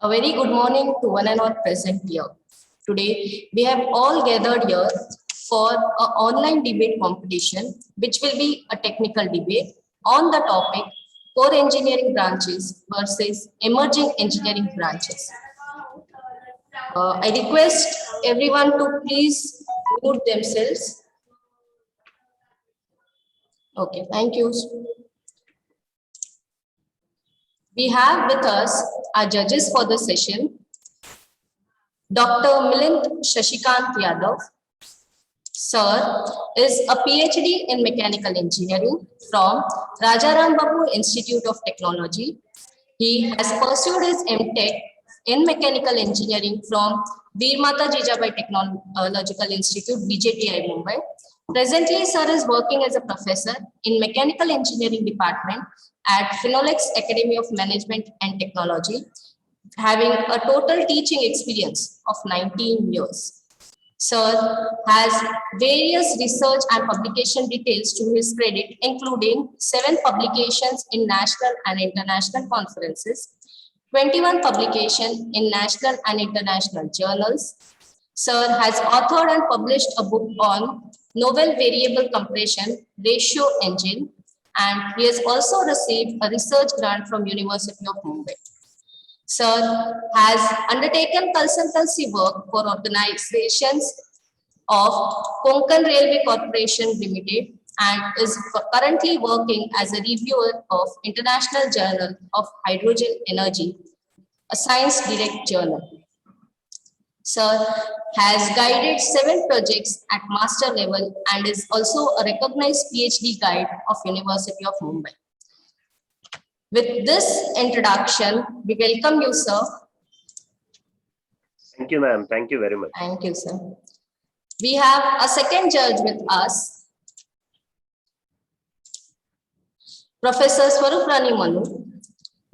A very good morning to one and all present here. Today, we have all gathered here for an online debate competition, which will be a technical debate on the topic core engineering branches versus emerging engineering branches. I request everyone to please mute themselves. Okay, thank you. We have with us our judges for the session, Dr. Milind Shashikant Yadav. Sir is a PhD in mechanical engineering from Rajaram Babu Institute of Technology. He has pursued his MTech in mechanical engineering from Veer Mata Jijabai Technological Institute, BJTI, Mumbai. Presently, sir is working as a professor in mechanical engineering department at Finolex Academy of Management and Technology, having a total teaching experience of 19 years. Sir has various research and publication details to his credit, including 7 publications in national and international conferences, 21 publications in national and international journals. Sir has authored and published a book on novel variable compression ratio engine, and he has also received a research grant from University of Mumbai. Sir has undertaken consultancy work for organizations of Konkan Railway Corporation Limited and is currently working as a reviewer of International Journal of Hydrogen Energy, a science direct journal. Sir has guided 7 projects at master level and is also a recognized PhD guide of University of Mumbai. With this introduction, we welcome you, sir. Thank you, ma'am. Thank you very much. Thank you, sir. We have a second judge with us, Professor Swaruprani Manu.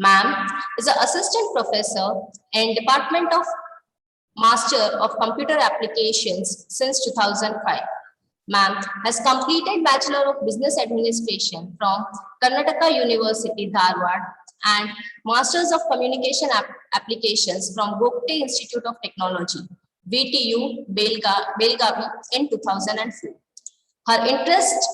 Ma'am is an assistant professor in Department of Master of Computer Applications since 2005. Ma'am has completed Bachelor of Business Administration from Karnataka University, Dharwad, and Masters of Communication Applications from Gokte Institute of Technology, VTU, Belgavi in 2004. Her interest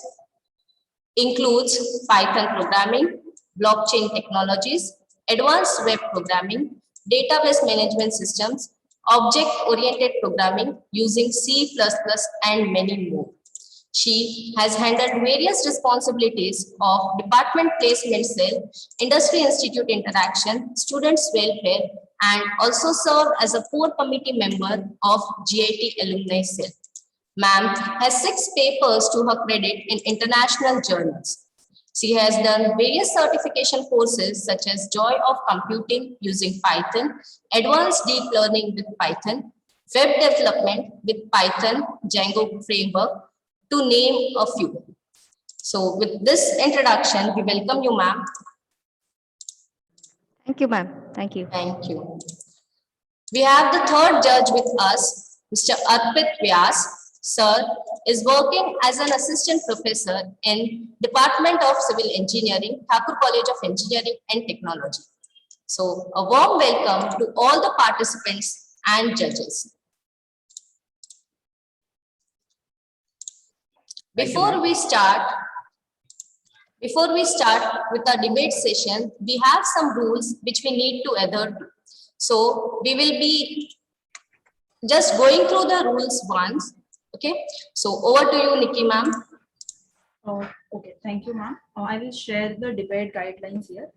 includes Python programming, blockchain technologies, advanced web programming, database management systems, object-oriented programming using C++ and many more. She has handled various responsibilities of Department Placement Cell, Industry Institute Interaction, Students Welfare, and also served as a core committee member of GIT Alumni Cell. Ma'am has 6 papers to her credit in international journals. She has done various certification courses such as Joy of Computing using Python, Advanced Deep Learning with Python, Web Development with Python, Django Framework, to name a few. So with this introduction, we welcome you, ma'am. Thank you, ma'am. Thank you. Thank you. We have the third judge with us, Mr. Arpit Vyas. Sir is working as an assistant professor in Department of Civil Engineering, Thakur College of Engineering and Technology. So a warm welcome to all the participants and judges. Before we start with our debate session, we have some rules which we need to adhere to. So we will be just going through the rules once. Okay, so over to you, Nikki ma'am. Okay, thank you, ma'am. I will share the debate guidelines here.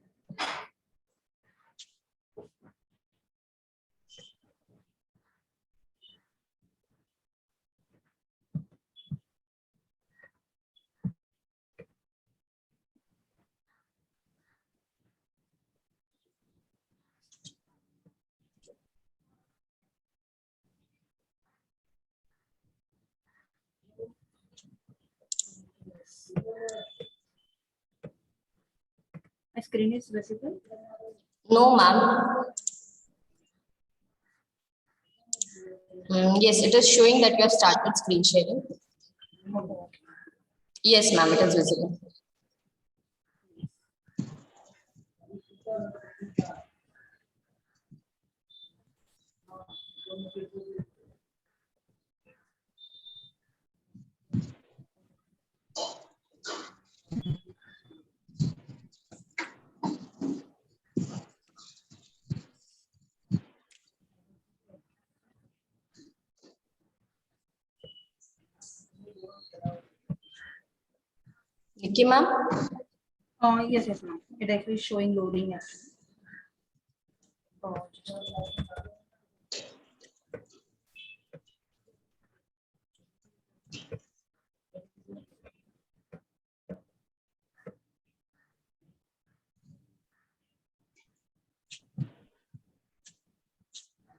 My screen is visible? No, ma'am. Yes, it is showing that you have started screen sharing. Yes, ma'am, it is visible. Nikki ma'am? Yes, yes, ma'am. It actually is showing loading actually.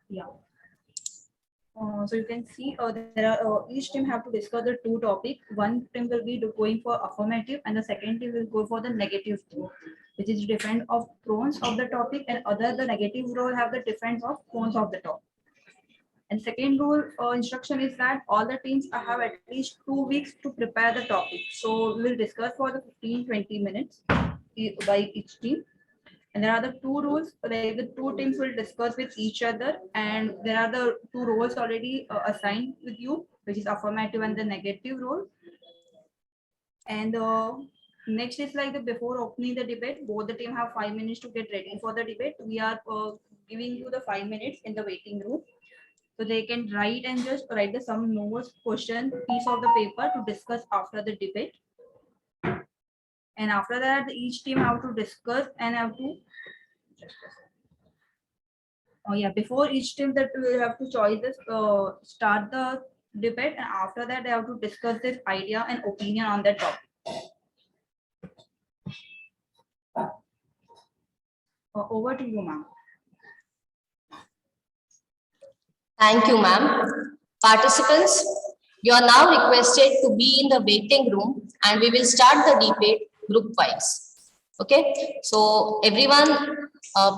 Yeah. So you can see there are each team have to discuss the two topic. One team will be going for affirmative, and the second team will go for the negative thing, which is different of pros of the topic, and other the negative role have the difference of cons of the topic. And second rule instruction is that all the teams have at least 2 weeks to prepare the topic. So we will discuss for the 15-20 minutes by each team. And there are the two rules, like the two teams will discuss with each other, and there are the two roles already assigned with you, which is affirmative and the negative role. And next is like the before opening the debate, both the team have 5 minutes to get ready for the debate. We are giving you the 5 minutes in the waiting room, so they can write and just write the some notes, question, piece of the paper to discuss after the debate. And after that, each team have to discuss and have to. Oh yeah, before each team that will have to choose this, start the debate, and after that they have to discuss this idea and opinion on that topic. Over to you, ma'am. Thank you, ma'am. Participants, you are now requested to be in the waiting room and we will start the debate group wise. Okay, so everyone,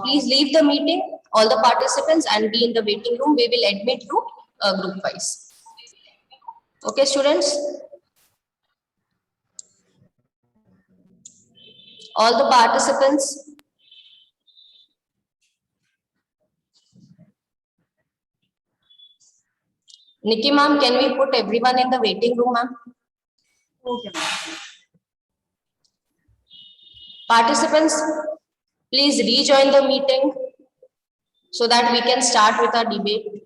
please leave the meeting, all the participants, and be in the waiting room. We will admit you group wise. Okay, students? All the participants. Nikki ma'am, can we put everyone in the waiting room, ma'am? Okay, ma'am. Participants, please rejoin the meeting so that we can start with our debate.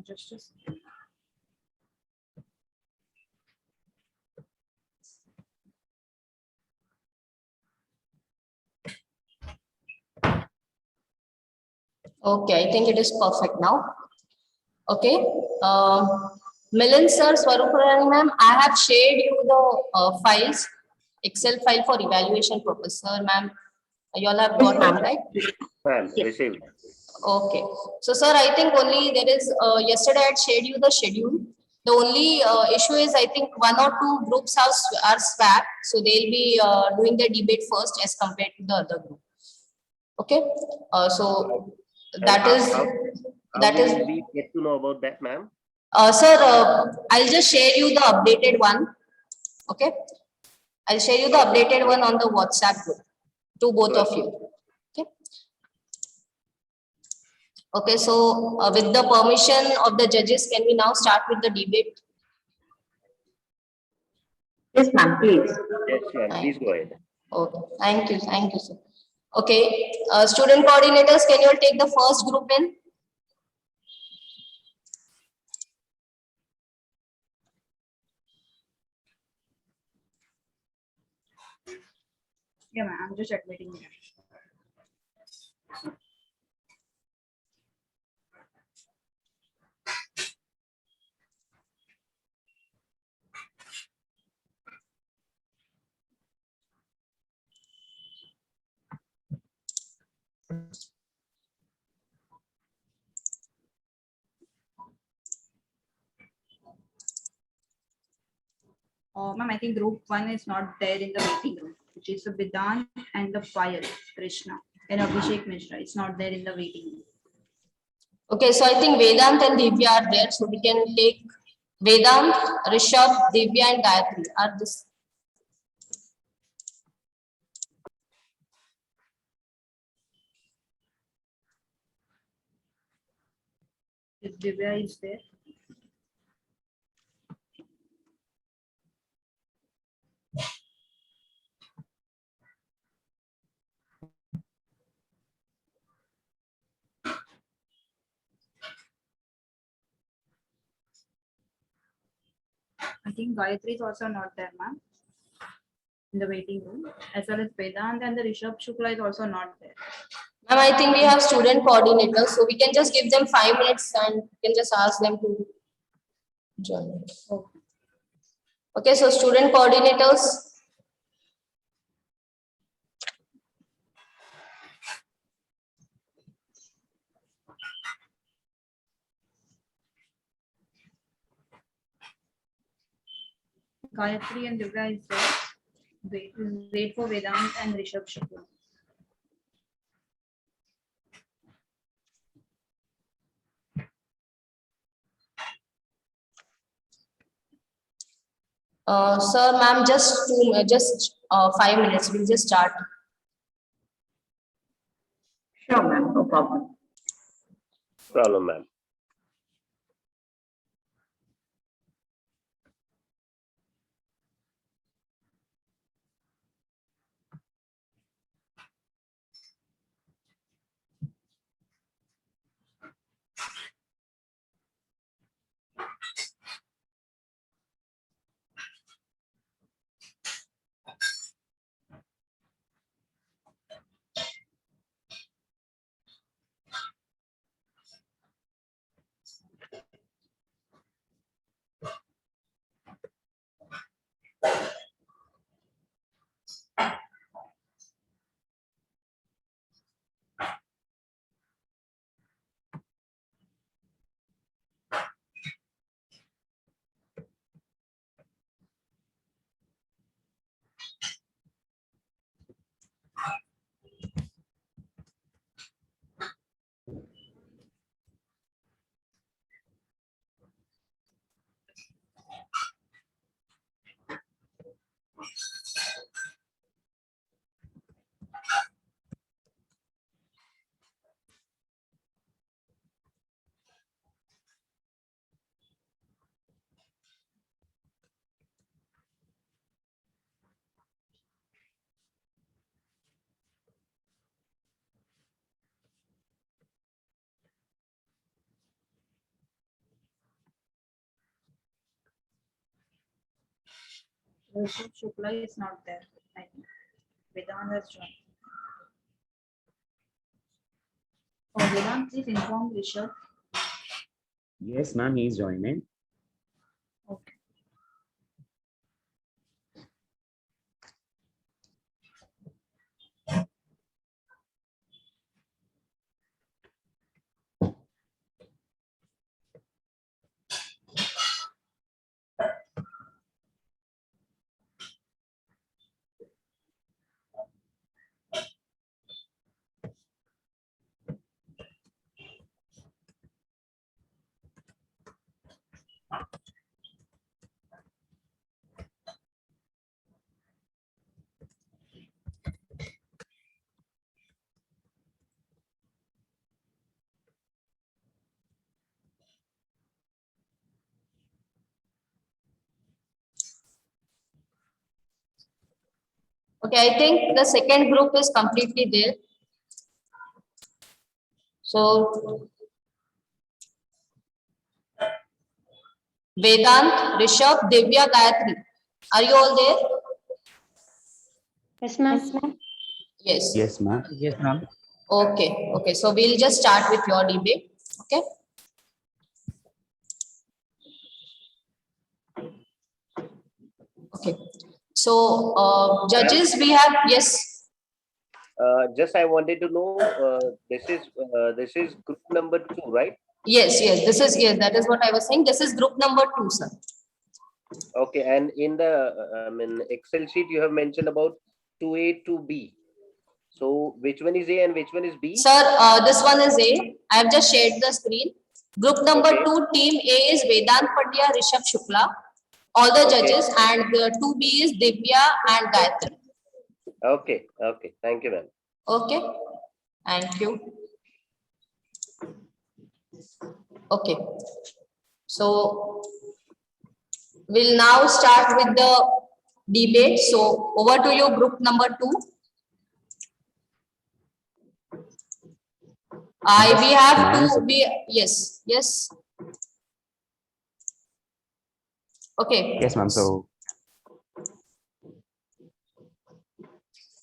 Just a second. Okay, I think it is perfect now. Okay. Milan sir, Swaruparani ma'am, I have shared you the files, Excel file for evaluation purpose. Sir, ma'am, you all have got them, right? Ma'am, received. Okay. So, sir, I think only there is, yesterday I had shared you the schedule. The only issue is I think one or two groups are swapped. So, they'll be doing the debate first as compared to the other group. Okay. So, that is, that is. How will we get to know about that, ma'am? Sir, I'll just share you the updated one. Okay. I'll share you the updated one on the WhatsApp group to both of you. Okay. Okay. So with the permission of the judges, can we now start with the debate? Yes, ma'am, please. Yes, ma'am, please go ahead. Okay. Thank you. Thank you, sir. Okay. Student coordinators, can you all take the first group in? Yeah, ma'am. I'm just admitting it. Ma'am, I think group 1 is not there in the waiting room, which is the Vedant and the Payal Krishna and Abhishek Mishra. It's not there in the waiting room. Okay, so I think Vedant and Divya are there, so we can take Vedant, Rishabh, Divya and Gayatri are this. If Divya is there. I think Gayatri is also not there, ma'am, in the waiting room, as well as Vedant and the Rishabh Shukla is also not there. Ma'am, I think we have student coordinators, so we can just give them 5 minutes and we can just ask them to join. Okay. Okay, so student coordinators. Gayatri and Divya is there. Wait for Vedant and Rishabh Shukla. Sir, ma'am, just 5 minutes. We'll just start. Sure, ma'am, no problem. Problem, ma'am. Rishabh Shukla is not there, I think. Vedant has joined. Oh, Vedant, please inform Rishabh. Yes, ma'am, he is joining. Okay. Okay, I think the second group is completely there. So Vedant, Rishabh, Divya, Gayatri. Are you all there? Yes, ma'am. Yes. Yes, ma'am. Yes, ma'am. Okay, okay. So we'll just start with your debate. Okay. Okay. So judges, we have, yes. Just I wanted to know, this is group number 2, right? Yes, yes. This is, yes, that is what I was saying. This is group number 2, sir. Okay, and in the Excel sheet you have mentioned about 2A, 2B. So which one is A and which one is B? Sir, this one is A. I have just shared the screen. Group number Okay. 2, team A is Vedant Pandya, Rishabh Shukla, all the Okay. judges, and the 2B is Divya and Gayatri. Okay, okay. Thank you, ma'am. Okay, thank you. Okay, so we'll now start with the debate. So over to you, group number 2. We have to be, yes, yes. Okay. Yes, ma'am. So,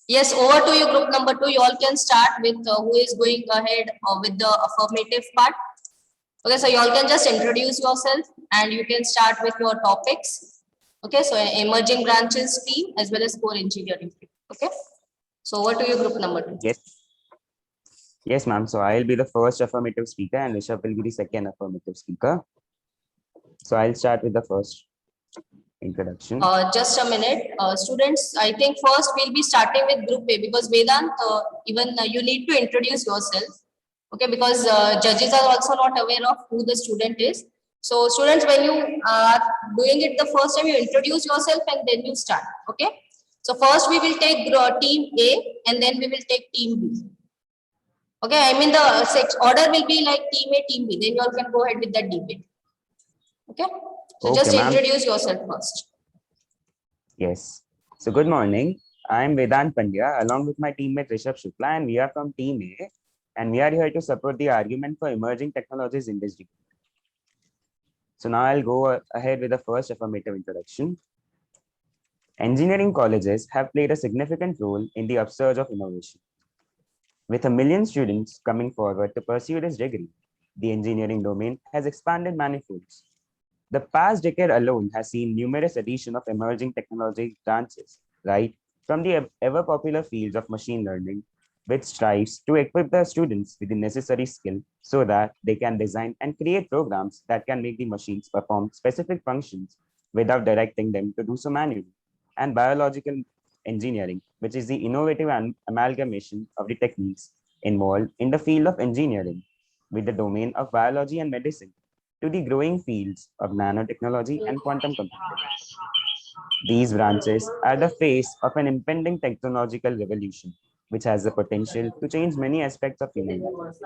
Yes, over to you, group number 2. You all can start with who is going ahead with the affirmative part. Okay, so you all can just introduce yourself and you can start with your topics. Okay, so emerging branches team as well as core engineering team. Okay, so over to you, group number 2. yes. Yes, ma'am. So I'll be the first affirmative speaker and Rishabh will be the second affirmative speaker. So I'll start with the first introduction. Just a minute, students. I think first we'll be starting with group A because Vedant, even you need to introduce yourself. Okay, because judges are also not aware of who the student is. So students, when you are doing it the first time, you introduce yourself and then you start. Okay. So first we will take team A and then we will take team B. Okay, I mean the order will be like team A, team B. Then you all can go ahead with that debate. Okay. So Okay, just ma'am. introduce yourself first. Yes. So good morning. I'm Vedant Pandya along with my teammate Rishabh Shukla and we are from Team A and we are here to support the argument for emerging technologies in this debate. So now I'll go ahead with the first affirmative introduction. Engineering colleges have played a significant role in the upsurge of innovation. With 1 million students coming forward to pursue this degree, the engineering domain has expanded manifolds. The past decade alone has seen numerous addition of emerging technology branches, right from the ever popular fields of machine learning, which strives to equip the students with the necessary skill so that they can design and create programs that can make the machines perform specific functions without directing them to do so manually, and biological engineering, which is the innovative amalgamation of the techniques involved in the field of engineering with the domain of biology and medicine to the growing fields of nanotechnology and quantum computing. These branches are the face of an impending technological revolution, which has the potential to change many aspects of human life.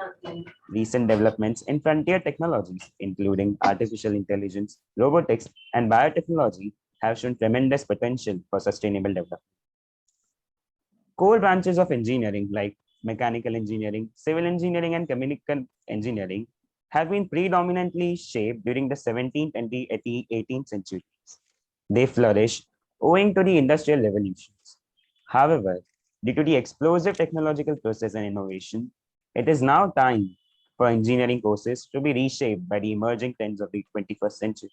Recent developments in frontier technologies, including artificial intelligence, robotics, and biotechnology, have shown tremendous potential for sustainable development. Core branches of engineering like mechanical engineering, civil engineering, and chemical engineering have been predominantly shaped during the 17th and the 18th centuries. They flourished owing to the industrial revolutions. However, due to the explosive technological process and innovation, it is now time for engineering courses to be reshaped by the emerging trends of the 21st century.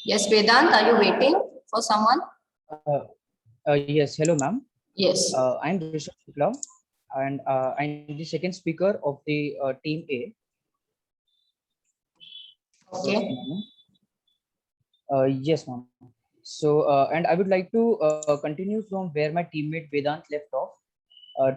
Yes, Vedant, are you waiting for someone? Uh, yes, hello, ma'am. Yes. I'm Rishabh Shukla, and I'm the second speaker of the team A. Okay. Yes, ma'am. So, and I would like to continue from where my teammate Vedant left off.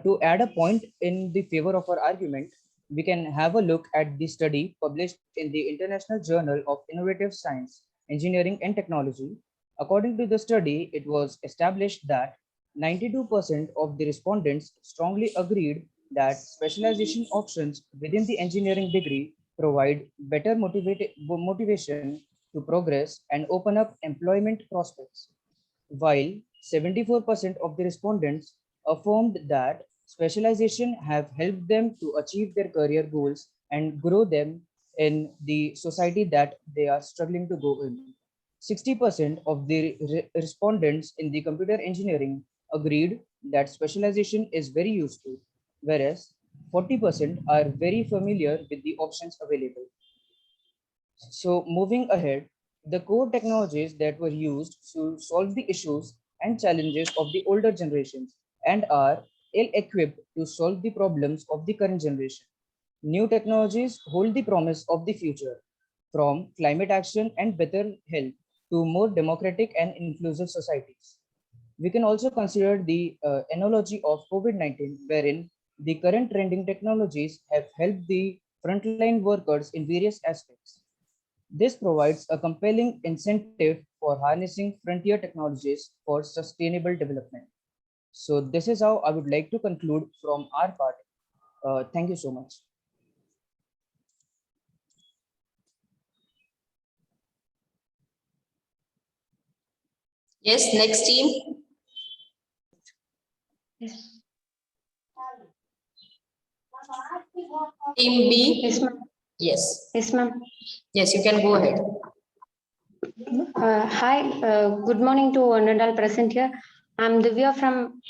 To add a point in the favor of our argument, we can have a look at the study published in the International Journal of Innovative Science, Engineering and Technology. According to the study, it was established that 92% of the respondents strongly agreed that specialization options within the engineering degree provide better motivation to progress and open up employment prospects, while 74% of the respondents affirmed that specialization have helped them to achieve their career goals and grow them in the society that they are struggling to go in. 60% of the respondents in the computer engineering agreed that specialization is very useful, whereas 40% are very familiar with the options available. So moving ahead, the core technologies that were used to solve the issues and challenges of the older generations and are ill-equipped to solve the problems of the current generation. New technologies hold the promise of the future, from climate action and better health to more democratic and inclusive societies. We can also consider the analogy of COVID-19, wherein the current trending technologies have helped the frontline workers in various aspects. This provides a compelling incentive for harnessing frontier technologies for sustainable development. So this is how I would like to conclude from our part. Thank you so much. Yes, next team. Team B. Yes, ma'am. Yes. Yes, ma'am. Yes, you can go ahead. Hi, good morning to one and all present here. I'm Divya from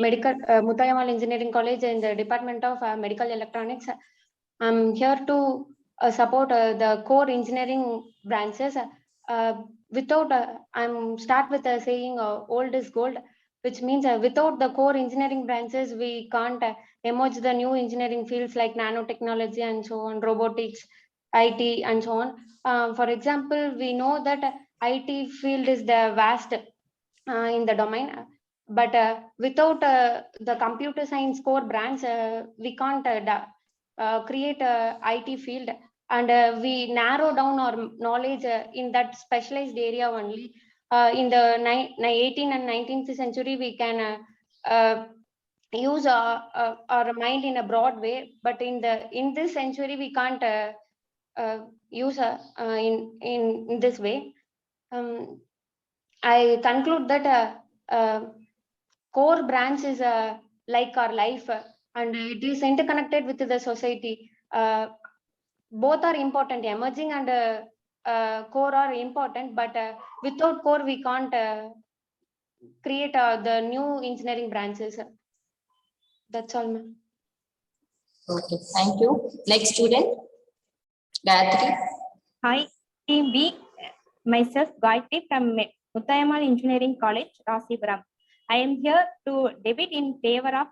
Mutayamal Engineering College in the Department of Medical Electronics. I'm here to support the core engineering branches. I'm start with saying old is gold, which means without the core engineering branches, we can't emerge the new engineering fields like nanotechnology and so on, robotics, IT and so on. For example, we know that IT field is the vast in the domain, but without the computer science core branch, we can't create a IT field, and we narrow down our knowledge in that specialized area only. In the 18th and 19th century, we can use our mind in a broad way, but in this century, we can't use in this way. I conclude that core branch is like our life, and it is interconnected with the society. Both are important. Emerging and core are important, but without core, we can't create the new engineering branches. That's all, ma'am. Okay, thank you. Next student, Gayatri. Hi, Team B. Myself, Gayatri from Mutayamal Engineering College, Rasipuram. I am here to debate in favor of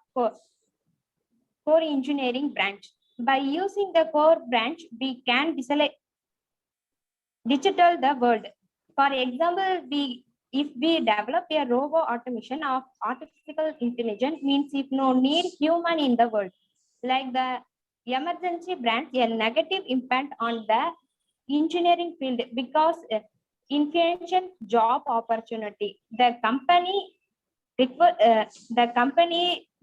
core engineering branch. By using the core branch, we can digital the world. For example, if we develop a robot automation of artificial intelligence, means if no need human in the world, like the emergency branch, a negative impact on the engineering field because influential job opportunity. The company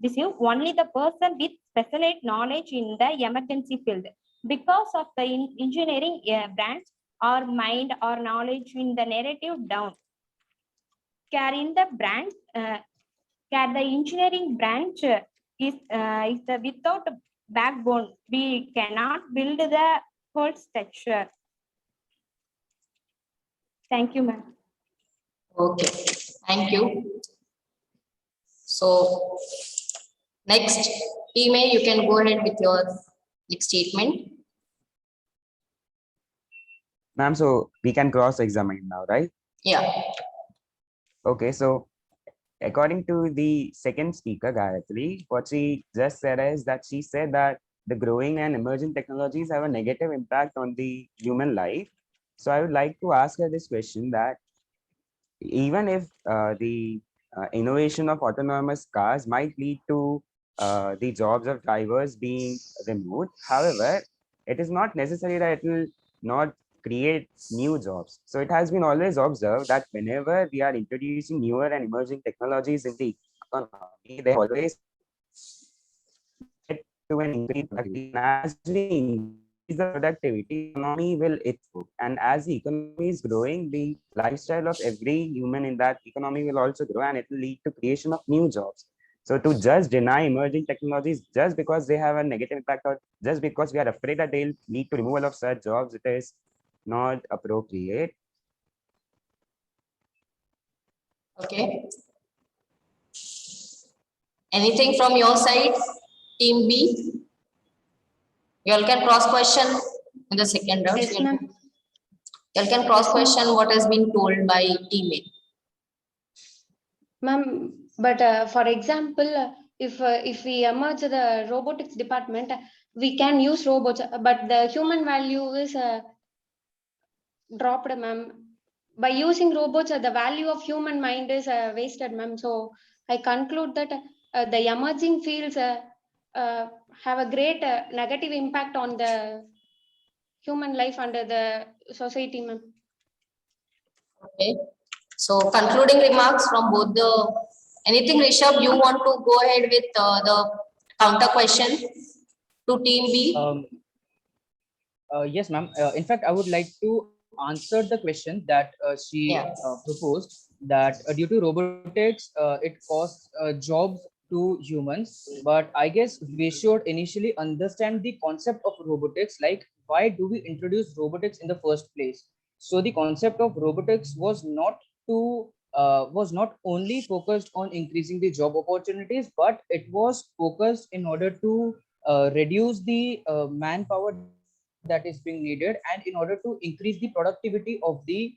receive only the person with specialized knowledge in the emergency field. Because of the engineering branch, our mind or knowledge in the narrative down. Carrying the branch, the engineering branch is the without backbone. We cannot build the whole structure. Thank you, ma'am. Okay, thank you. So next, team A, you can go ahead with your next statement. Ma'am, so we can cross-examine now, right? Yeah. Okay, so according to the second speaker, Gayatri, what she just said is that she said that the growing and emerging technologies have a negative impact on the human life. So I would like to ask her this question, that even if the innovation of autonomous cars might lead to the jobs of drivers being removed, however, it is not necessary that it will not create new jobs. So it has been always observed that whenever we are introducing newer and emerging technologies in the economy, they always lead to an increase in productivity. And as we increase the productivity, economy will improve. And as the economy is growing, the lifestyle of every human in that economy will also grow, and it will lead to creation of new jobs. So to just deny emerging technologies just because they have a negative impact, or just because we are afraid that they'll lead to removal of such jobs, it is not appropriate. Okay. Anything from your side, team B? You all can cross question in the second round. Yes, ma'am. You can cross-question what has been told by teammate. Ma'am, but for example, if we emerge the robotics department, we can use robots, but the human value is dropped, ma'am. By using robots, the value of human mind is wasted, ma'am. So I conclude that the emerging fields have a great negative impact on the human life under the society, ma'am. Okay. So concluding remarks from both anything Rishabh, you want to go ahead with the counter question to team B? Yes, ma'am. In fact, I would like to answer the question that she Yeah. proposed, that due to robotics, it costs jobs to humans. But I guess we should initially understand the concept of robotics, like why do we introduce robotics in the first place? So the concept of robotics was not only focused on increasing the job opportunities, but it was focused in order to reduce the manpower that is being needed, and in order to increase the productivity of the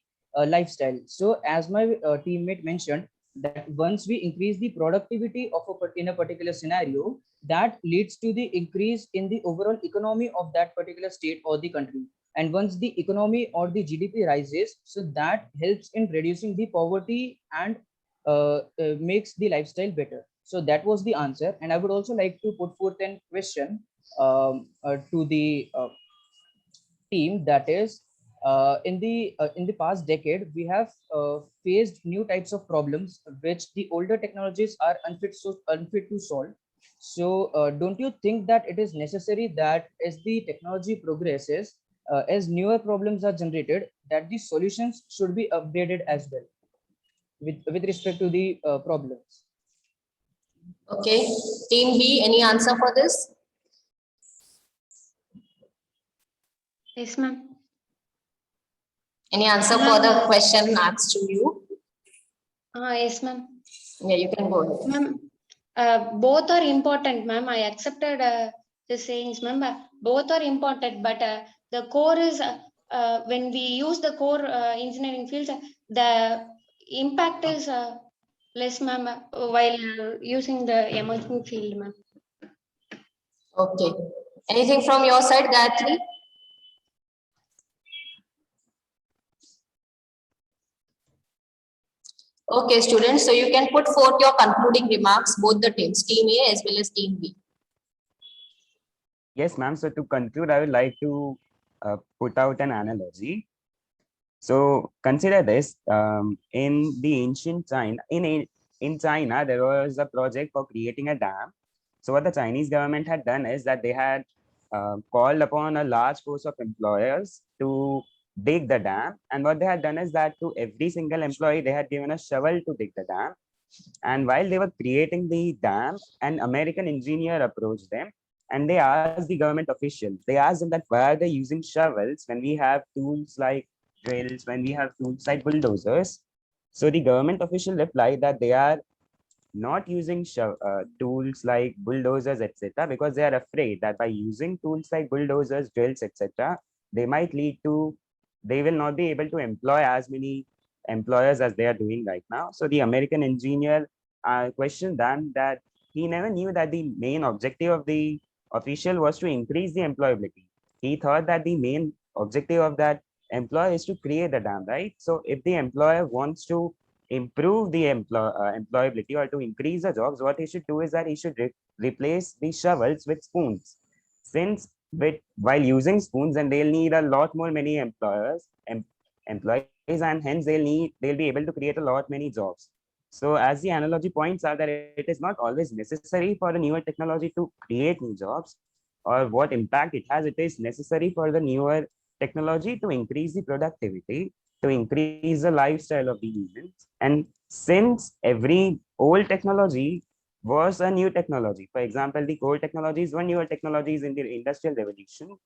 lifestyle. So as my teammate mentioned, that once we increase the productivity of in a particular scenario, that leads to the increase in the overall economy of that particular state or the country. And once the economy or the GDP rises, so that helps in reducing the poverty and makes the lifestyle better. So that was the answer. And I would also like to put forth a question to the team, that is in the past decade we have faced new types of problems which the older technologies are unfit to solve. So don't you think that it is necessary that as the technology progresses, as newer problems are generated, that the solutions should be updated as well with respect to the problems? Okay. Team B, any answer for this? Yes, ma'am. Any answer for the question asked to you? Yes, ma'am. Yeah, you can go ahead. Ma'am, both are important, ma'am. I accepted the sayings, ma'am. Both are important, but the core is when we use the core engineering fields, the impact is less, ma'am, while using the emerging field, ma'am. Okay. Anything from your side, Gayatri? Okay, students. So you can put forth your concluding remarks, both the teams, team A as well as team B. Yes, ma'am. So to conclude, I would like to put out an analogy. So consider this: in the ancient China, in China, there was a project for creating a dam. So what the Chinese government had done is that they had called upon a large force of employers to dig the dam. And what they had done is that to every single employee, they had given a shovel to dig the dam. And while they were creating the dam, an American engineer approached them and they asked the government officials, they asked them that why are they using shovels when we have tools like drills, when we have tools like bulldozers? So the government official replied that they are not using tools like bulldozers, etc., because they are afraid that by using tools like bulldozers, drills, etc., they might lead to, they will not be able to employ as many employers as they are doing right now. So the American engineer questioned them that he never knew that the main objective of the official was to increase the employability. He thought that the main objective of that employer is to create the dam, right? So if the employer wants to improve the employability or to increase the jobs, what he should do is that he should replace the shovels with spoons. Since while using spoons, and they'll need a lot more many employees, and hence they'll be able to create a lot many jobs. So as the analogy points out that it is not always necessary for the newer technology to create new jobs or what impact it has. It is necessary for the newer technology to increase the productivity, to increase the lifestyle of the humans. And since every old technology was a new technology, for example, the coal technologies were newer technologies in the industrial revolution.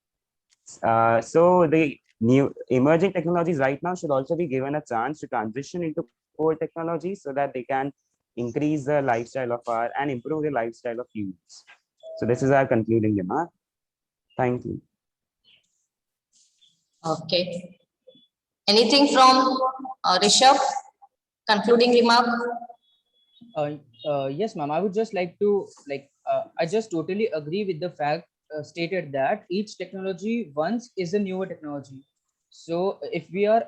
So the new emerging technologies right now should also be given a chance to transition into core technologies so that they can increase the lifestyle of our and improve the lifestyle of humans. So this is our concluding remark. Thank you. Okay. Anything from Rishabh? Concluding remark? Yes, ma'am. I would just like to I just totally agree with the fact stated that each technology once is a newer technology. So if we are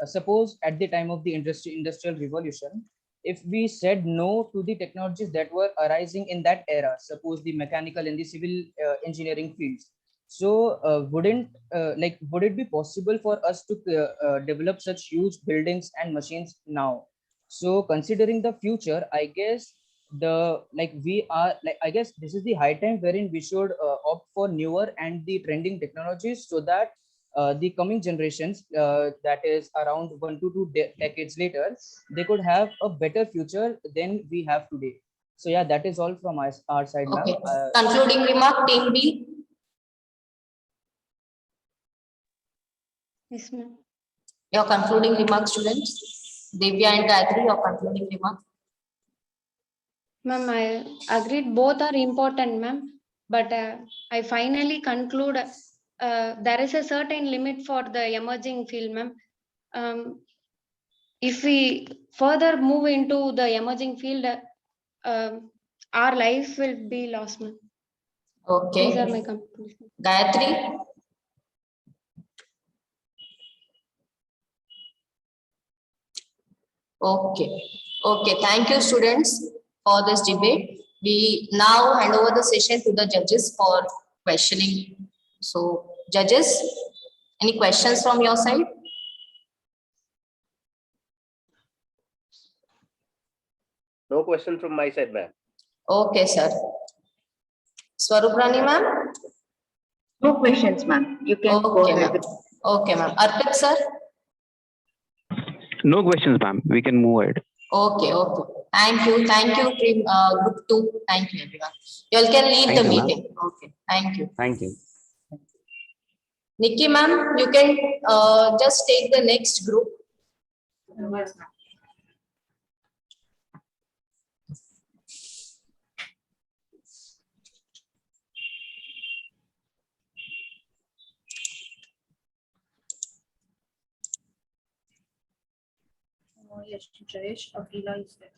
suppose at the time of the industrial revolution, if we said no to the technologies that were arising in that era, suppose the mechanical and the civil engineering fields, so would it be possible for us to develop such huge buildings and machines now? So considering the future, I guess I guess this is the high time wherein we should opt for newer and the trending technologies so that the coming generations, that is around 1 to 2 decades later, they could have a better future than we have today. So yeah, that is all from our side, ma'am. Okay. Concluding remark, team B. Yes, ma'am. Your concluding remark, students. Divya and Gayatri, your concluding remark. Ma'am, I agreed both are important, ma'am. But I finally conclude there is a certain limit for the emerging field, ma'am. If we further move into the emerging field, our life will be lost, ma'am. Okay. These are my conclusions. Gayatri. Okay. Okay. Thank you, students, for this debate. We now hand over the session to the judges for questioning. So, judges, any questions from your side? No question from my side, ma'am. Okay, sir. Swaruprani, ma'am? No questions, ma'am. You can go Okay, ahead ma'am. with. Okay, ma'am. Arpit, sir? No questions, ma'am. We can move ahead. Okay, okay. Thank you. Thank you, team, group 2. Thank you, everyone. You all can leave Thank the you, ma'am. meeting. Okay, thank you. Thank you. Nikki, ma'am, you can just take the next group. Yes, ma'am. Yes, Jayesh, Akila is there.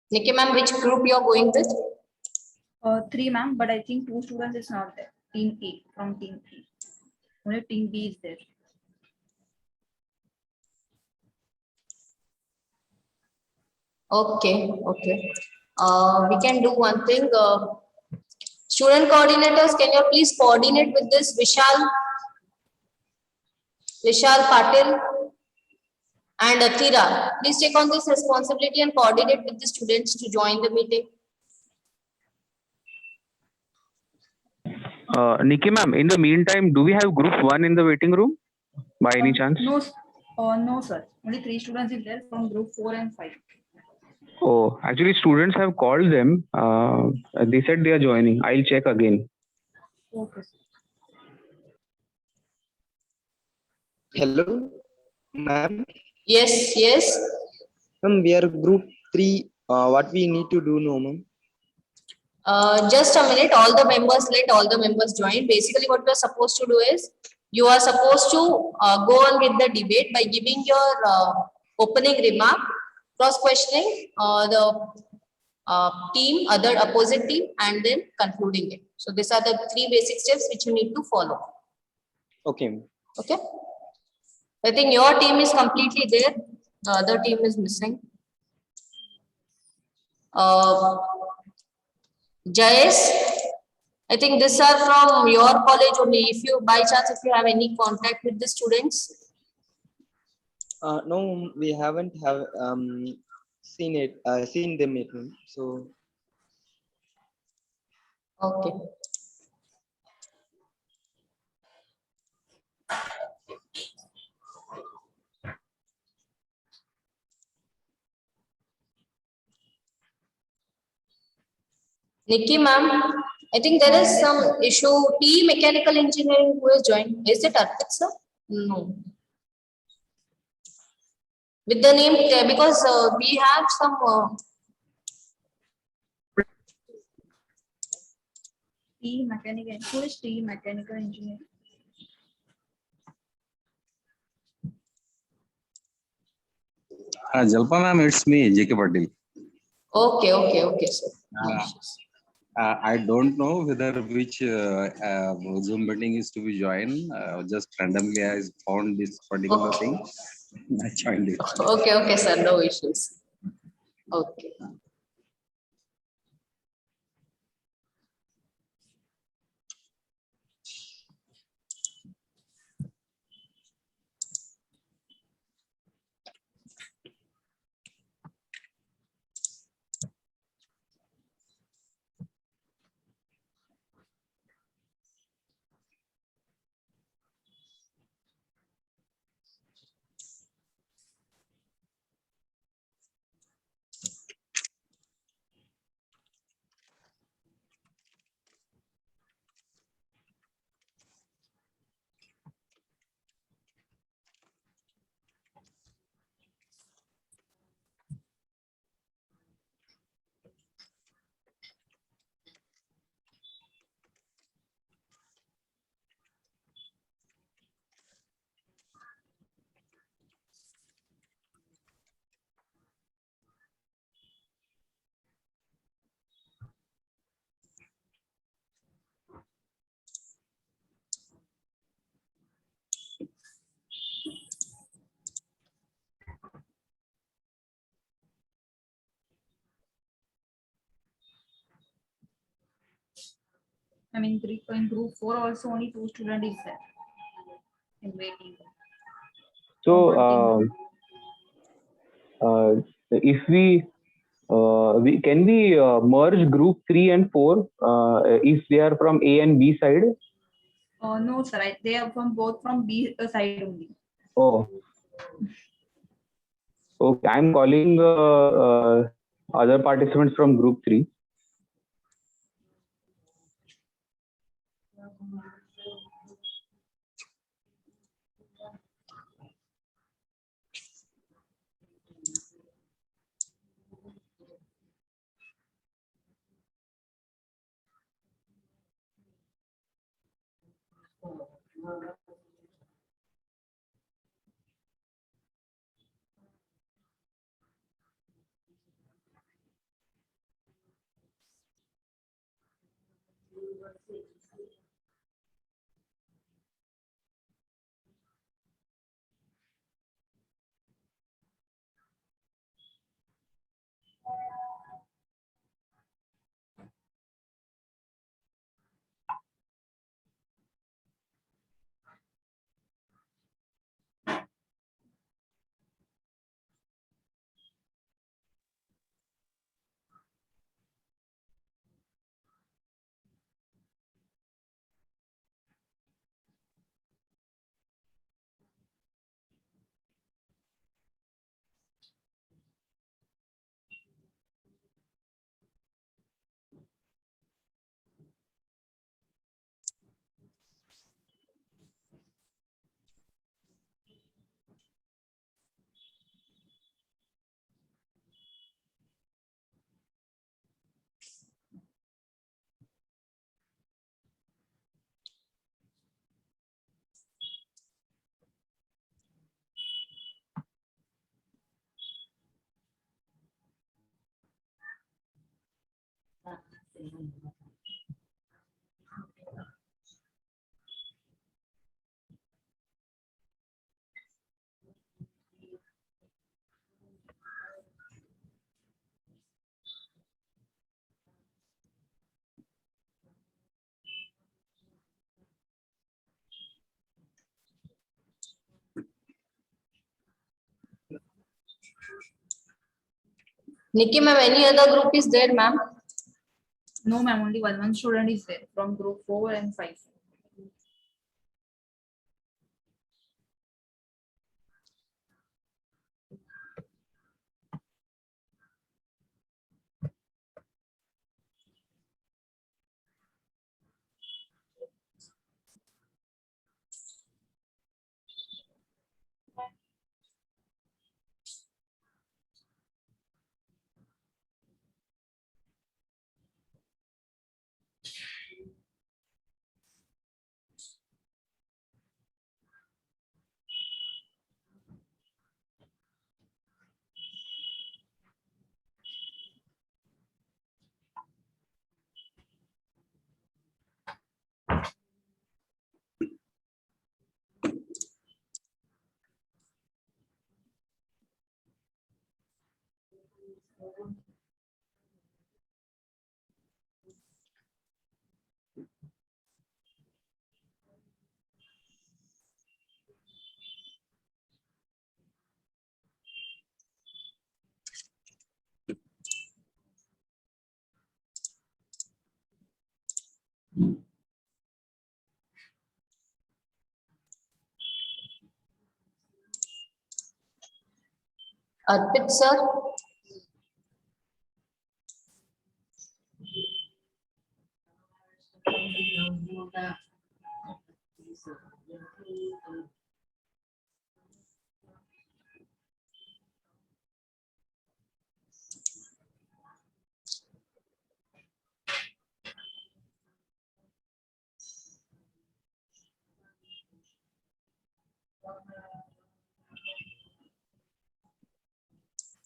Nikki, ma'am, which group you are going with? 3, ma'am, but I think 2 students is not there. Team A from team A. Only team B is there. Okay, okay. We can do one thing. Student coordinators, can you please coordinate with this Vishal Patil and Athira? Please take on this responsibility and coordinate with the students to join the meeting. Nikki, ma'am, in the meantime, do we have group 1 in the waiting room by any chance? No, no, sir. Only 3 students is there from group 4 and 5. Oh, actually, students have called them. They said they are joining. I'll check again. Okay. Hello, ma'am. Yes, yes. Ma'am, we are group 3. What we need to do now, ma'am? Just a minute, let all the members join. Basically, what we are supposed to do is, you are supposed to go on with the debate by giving your opening remark, cross-questioning the team, other opposite team, and then concluding it. So these are the 3 basic steps which you need to follow. Okay, ma'am. Okay. I think your team is completely there. The other team is missing. Jayesh, I think these are from your college only. If you, by chance, if you have any contact with the students. No, we haven't seen them yet, ma'am. So Okay. Nikki, ma'am, I think there is some issue. T mechanical engineering who has joined. Is it Arpit, sir? No. With the name, because we have some T mechanical. Who is T mechanical engineer? Jalpa ma'am, it's me, JK Patil. okay, sir. No Uh, issues. I don't know whether which Zoom meeting is to be joined. Just randomly, I found this particular thing. I joined it. Okay, sir. No issues. Okay. I mean, in group 4 also only 2 students is there in waiting. So One if we can merge group 3 and 4 if they are from A and B side. No, sir. They are from both from B side only. Oh, okay. I'm calling other participants from group 3. Nikki ma'am, any other group is there, ma'am? No, ma'am. Only one student is there from group 4 and 5. Arpit sir.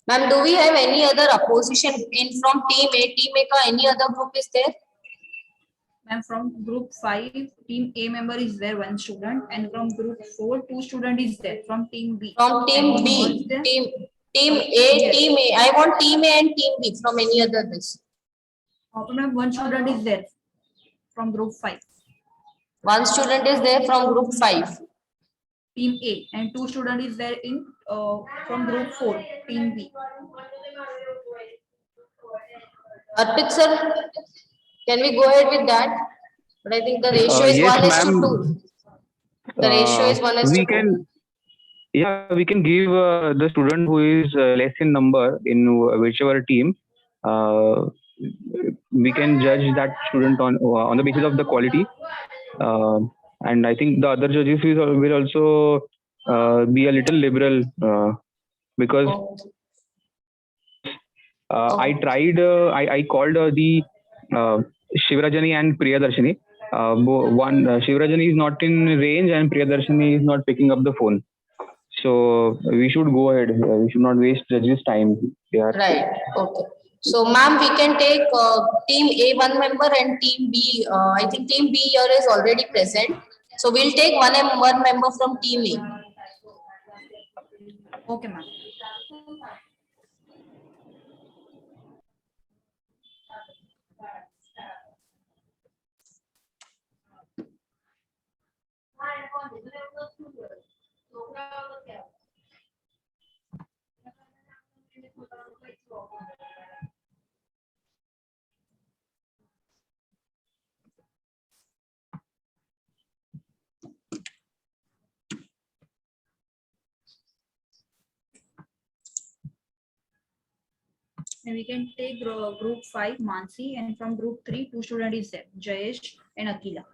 Ma'am, do we have any other opposition in from team A? Team A ka any other group is there? Ma'am, from group 5, team A member is there, 1 student, and from group 4, 2 student is there from team B. From team Can we B, merge them? team A, Yes. team A. I want team A and team B from any other this. Ma'am, 1 student is there from group 5, One student is there from group 5. team A, and 2 student is there in from group 4, team B. Arpit sir, can we go ahead with that? But I think the ratio is yes, 1:2. ma'am. The ratio is 1:2. We can, yeah, we can give the student who is less in number in whichever team. We can judge that student on the basis of the quality, and I think the other judges will also be a little liberal because I tried. I called the Shivrajani and Priyadarshini. Shivrajani is not in range and Priyadarshini is not picking up the phone. So we should go ahead. We should not waste judges' time. Yeah. Right. Okay. So, ma'am, we can take team A 1 member and team B. I think team B here is already present. So we'll take one member from team A. Okay, ma'am. And we can take group 5, Mansi, and from group 3, 2 student is there, Jayesh and Akila.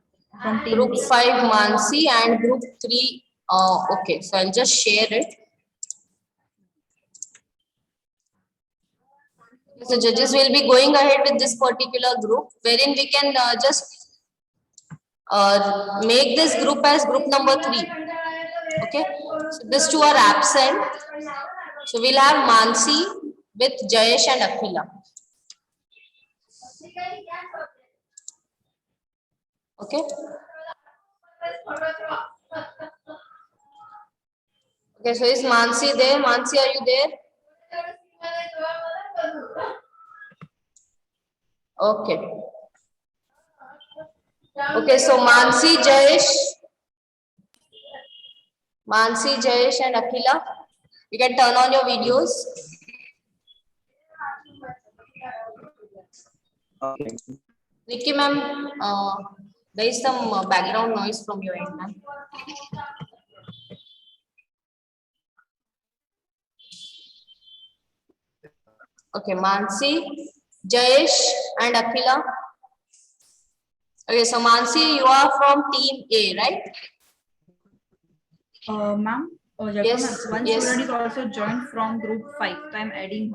From team Group B. 5 Mansi and group 3. Okay, so I'll just share it. So judges will be going ahead with this particular group, wherein we can just make this group as group number 3. Okay, so these two are absent. So we'll have Mansi with Jayesh and Akila. Okay. Okay, so is Mansi there? Mansi, are you there? Okay. Okay, so Mansi, Jayesh and Akila, you can turn on your videos. Okay. Nikki ma'am, there is some background noise from your end, ma'am. Okay, Mansi, Jayesh and Akila. Okay, so Mansi, you are from team A, right? Ma'am, Yes, one yes. student is also joined from group 5. So I'm adding.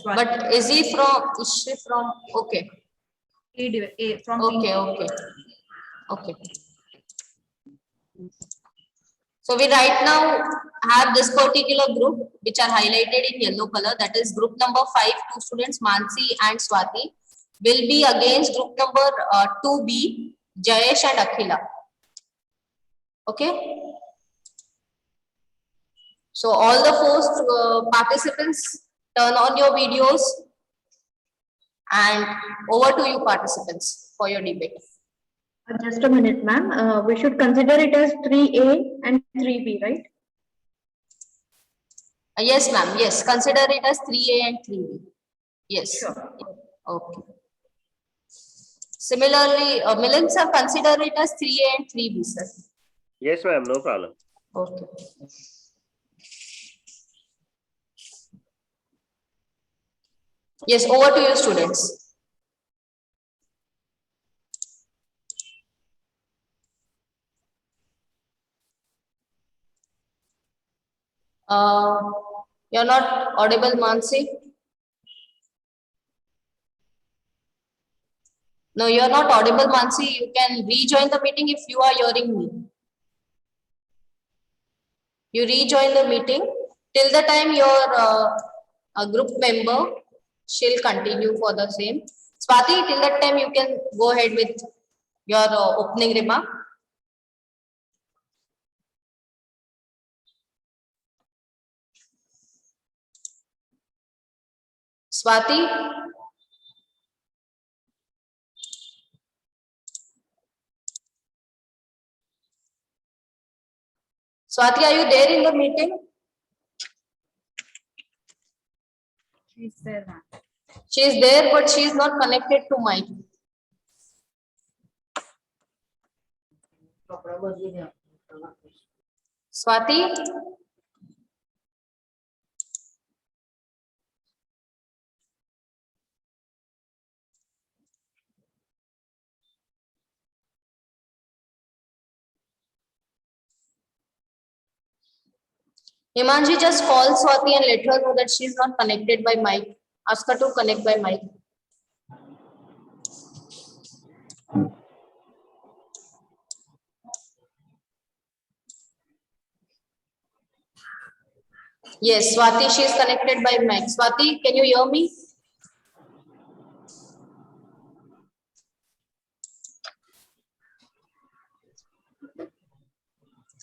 Swati. But is she from, okay. A from Okay, team A. okay. Okay. So we right now have this particular group which are highlighted in yellow color, that is group number 5, 2 students, Mansi and Swati, will be against group number 2B, Jayesh and Akila. Okay. So all the 4 participants turn on your videos, and over to you participants for your debate. Just a minute, ma'am. We should consider it as 3A and 3B, right? Yes, ma'am. Yes, consider it as 3A and 3B. Yes. Sure. Okay. Similarly, Milind sir, consider it as 3A and 3B, sir. Yes, ma'am, no problem. Okay. Yes, over to you, students. You're not audible, Mansi. No, you're not audible, Mansi. You can rejoin the meeting if you are hearing me. You rejoin the meeting. Till the time your a group member, she'll continue for the same. Swati, till that time you can go ahead with your opening remark. Swati? Swati, are you there in the meeting? She's there, ma'am. She is there, but she is not connected to mic. Swati? Himanji, just call Swati and let her know that she is not connected by mic. Ask her to connect by mic. Yes, Swati, she is connected by mic. Swati, can you hear me?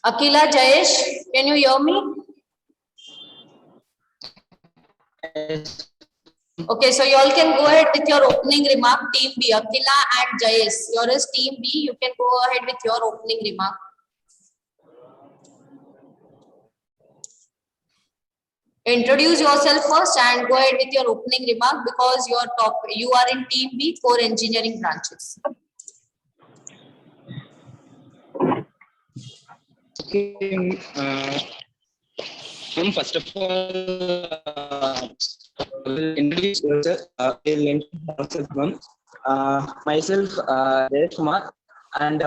Akila, Jayesh, can you hear me? Okay, so you all can go ahead with your opening remark, Team B. Akila and Jayesh, yours Team B. You can go ahead with your opening remark. Introduce yourself first and go ahead with your opening remark because you are in Team B, core engineering branches. Okay. First of all, I will introduce myself. Myself, Jayesh Kumar, and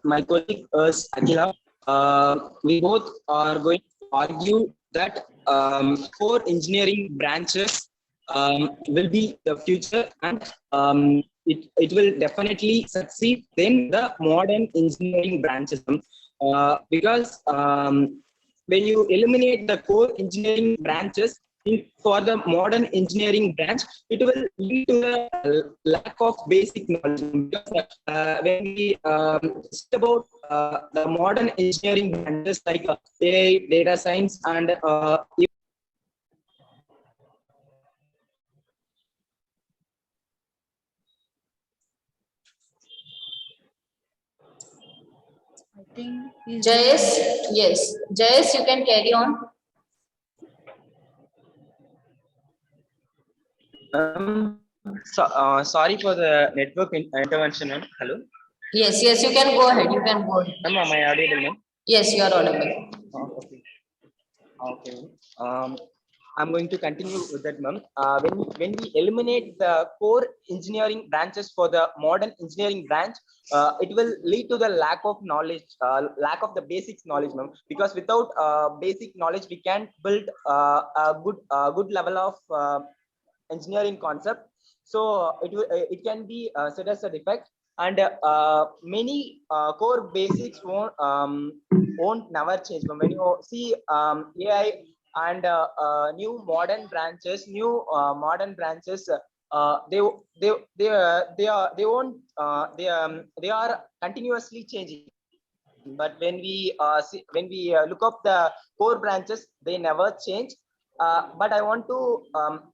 my colleague is Akila. We both are going to argue that core engineering branches will be the future, and it will definitely succeed in the modern engineering branches. Because when you eliminate the core engineering branches for the modern engineering branch, it will lead to the lack of basic knowledge. Because, when we speak about the modern engineering branches like AI, data science, and I think he's Jayesh, yes. Jayesh, you can carry on. Sorry for the network intervention. Hello. Yes, yes, you can go ahead. You can go ahead. Am I audible, ma'am? Yes, you are audible. Okay. Okay. I'm going to continue with that, ma'am. When we eliminate the core engineering branches for the modern engineering branch, it will lead to the lack of knowledge, lack of the basic knowledge, ma'am. Because without basic knowledge, we can't build a good level of engineering concept. So it can be said as a defect, and many core basics won't never change. When you see AI and new modern branches, they are continuously changing. But when we look up the core branches, they never change. But I want to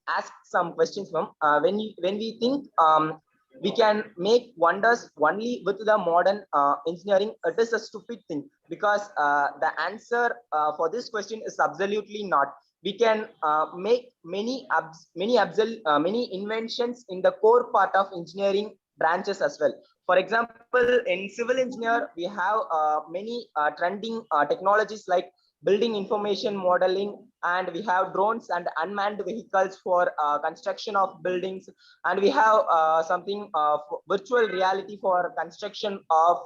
ask some questions, ma'am. When we think we can make wonders only with the modern engineering, it is a stupid thing, because the answer for this question is absolutely not. We can make many inventions in the core part of engineering branches as well. For example, in civil engineer, we have many trending technologies like building information modeling, and we have drones and unmanned vehicles for construction of buildings, and we have something virtual reality for construction of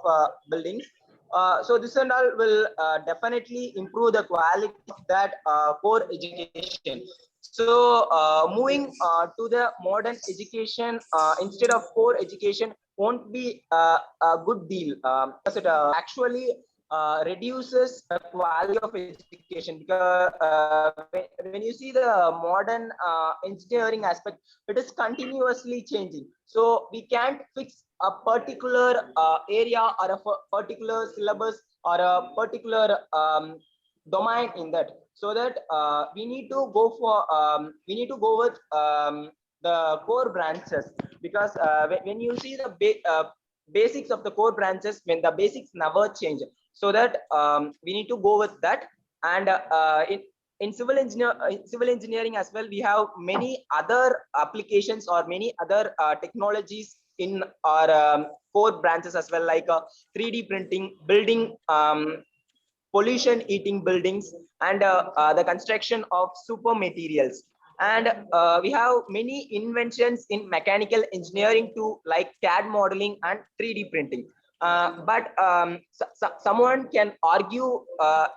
buildings. So this and all will definitely improve the quality of that core education. So moving to the modern education instead of core education won't be a good deal, because it actually reduces the quality of education, because when you see the modern engineering aspect, it is continuously changing. So we can't fix a particular area or a particular syllabus or a particular domain in that. So that we need to go with the core branches, because when you see the basics of the core branches, when the basics never change, so that we need to go with that. And in civil engineering as well, we have many other applications or many other technologies in our core branches as well, like 3D printing, building pollution eating buildings, and the construction of super materials. And we have many inventions in mechanical engineering too, like CAD modeling and 3D printing. But someone can argue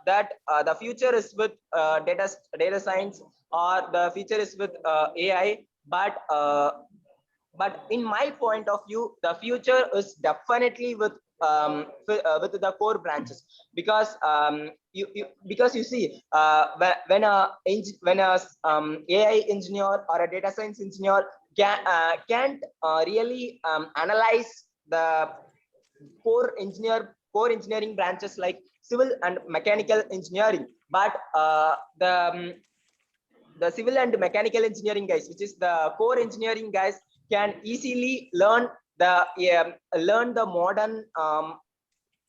that the future is with data science, or the future is with AI. But in my point of view, the future is definitely with the core branches, because you see, when a AI engineer or a data science engineer can't really analyze the core engineering branches like civil and mechanical engineering. But the civil and mechanical engineering guys, which is the core engineering guys, can easily learn the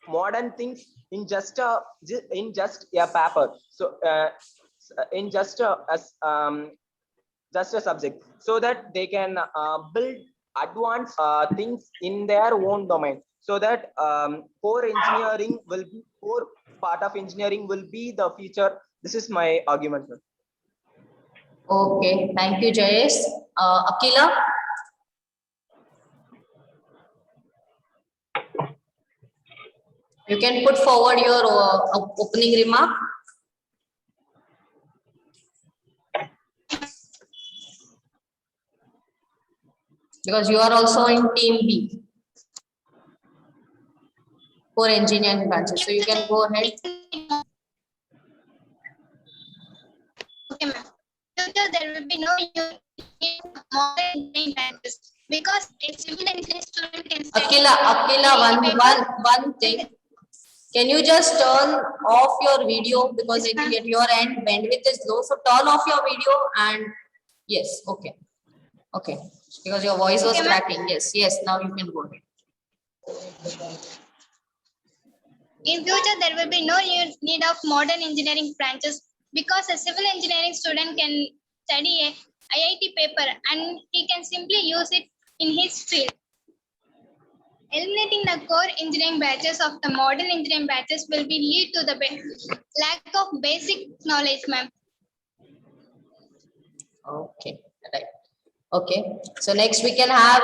modern things in just a paper. So in just a subject, so that they can build advanced things in their own domain, so that core part of engineering will be the future. This is my argument, sir. Okay, thank you, Jayesh. Akila? You can put forward your opening remark. Because you are also in team B for engineering branches. So you can go ahead. Okay, ma'am. Future there will be no need of modern engineering branches, because a civil engineering student can study. Akila, one thing. Can you just turn off your video, because I think at your end bandwidth is low. So turn off your video and yes, okay. Okay, because your voice was cracking. Yes, now you can go ahead. In future, there will be no need of modern engineering branches, because a civil engineering student can study a IIT paper and he can simply use it in his field. Eliminating the core engineering batches of the modern engineering batches will be lead to the lack of basic knowledge, ma'am. Okay, right. Okay, so next we can have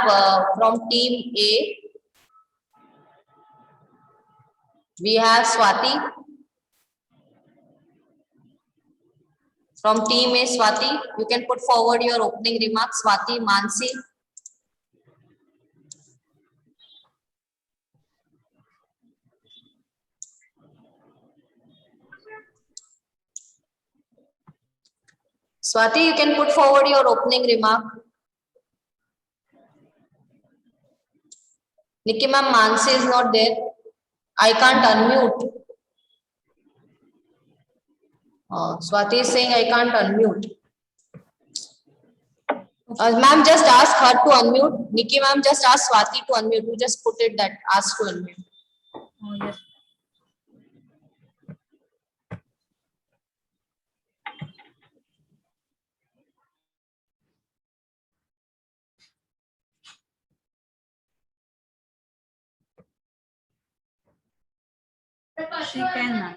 from team A. We have Swati. From team A, Swati, you can put forward your opening remarks. Swati, Mansi. Swati, you can put forward your opening remark. Nikki ma'am, Mansi is not there. I can't unmute. Swati is saying I can't unmute. Ma'am, just ask her to unmute. Nikki ma'am, just ask Swati to unmute. You just put it that ask to unmute. Oh, yes. She can, ma'am.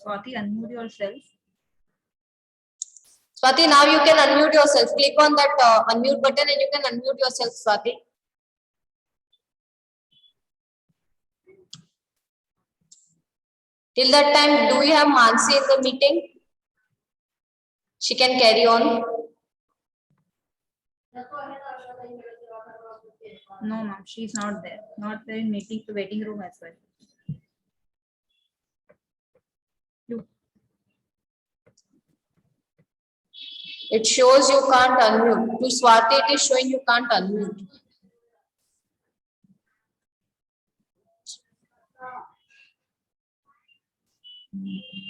Swati, unmute yourself. Swati, now you can unmute yourself. Click on that unmute button and you can unmute yourself, Swati. Till that time, do we have Mansi in the meeting? She can carry on. No, ma'am, she's not there. Not there in waiting room as well. It shows you can't unmute. To Swati, it is showing you can't unmute.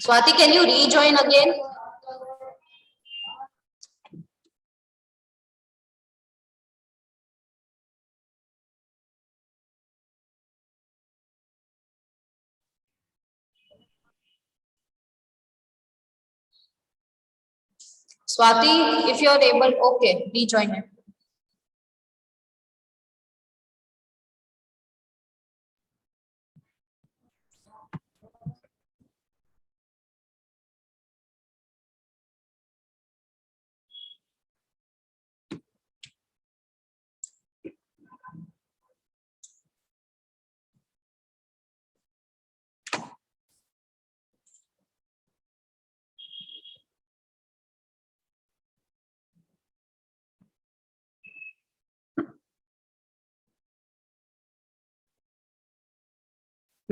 Swati, can you rejoin again? Swati, if you are able, okay, rejoin it.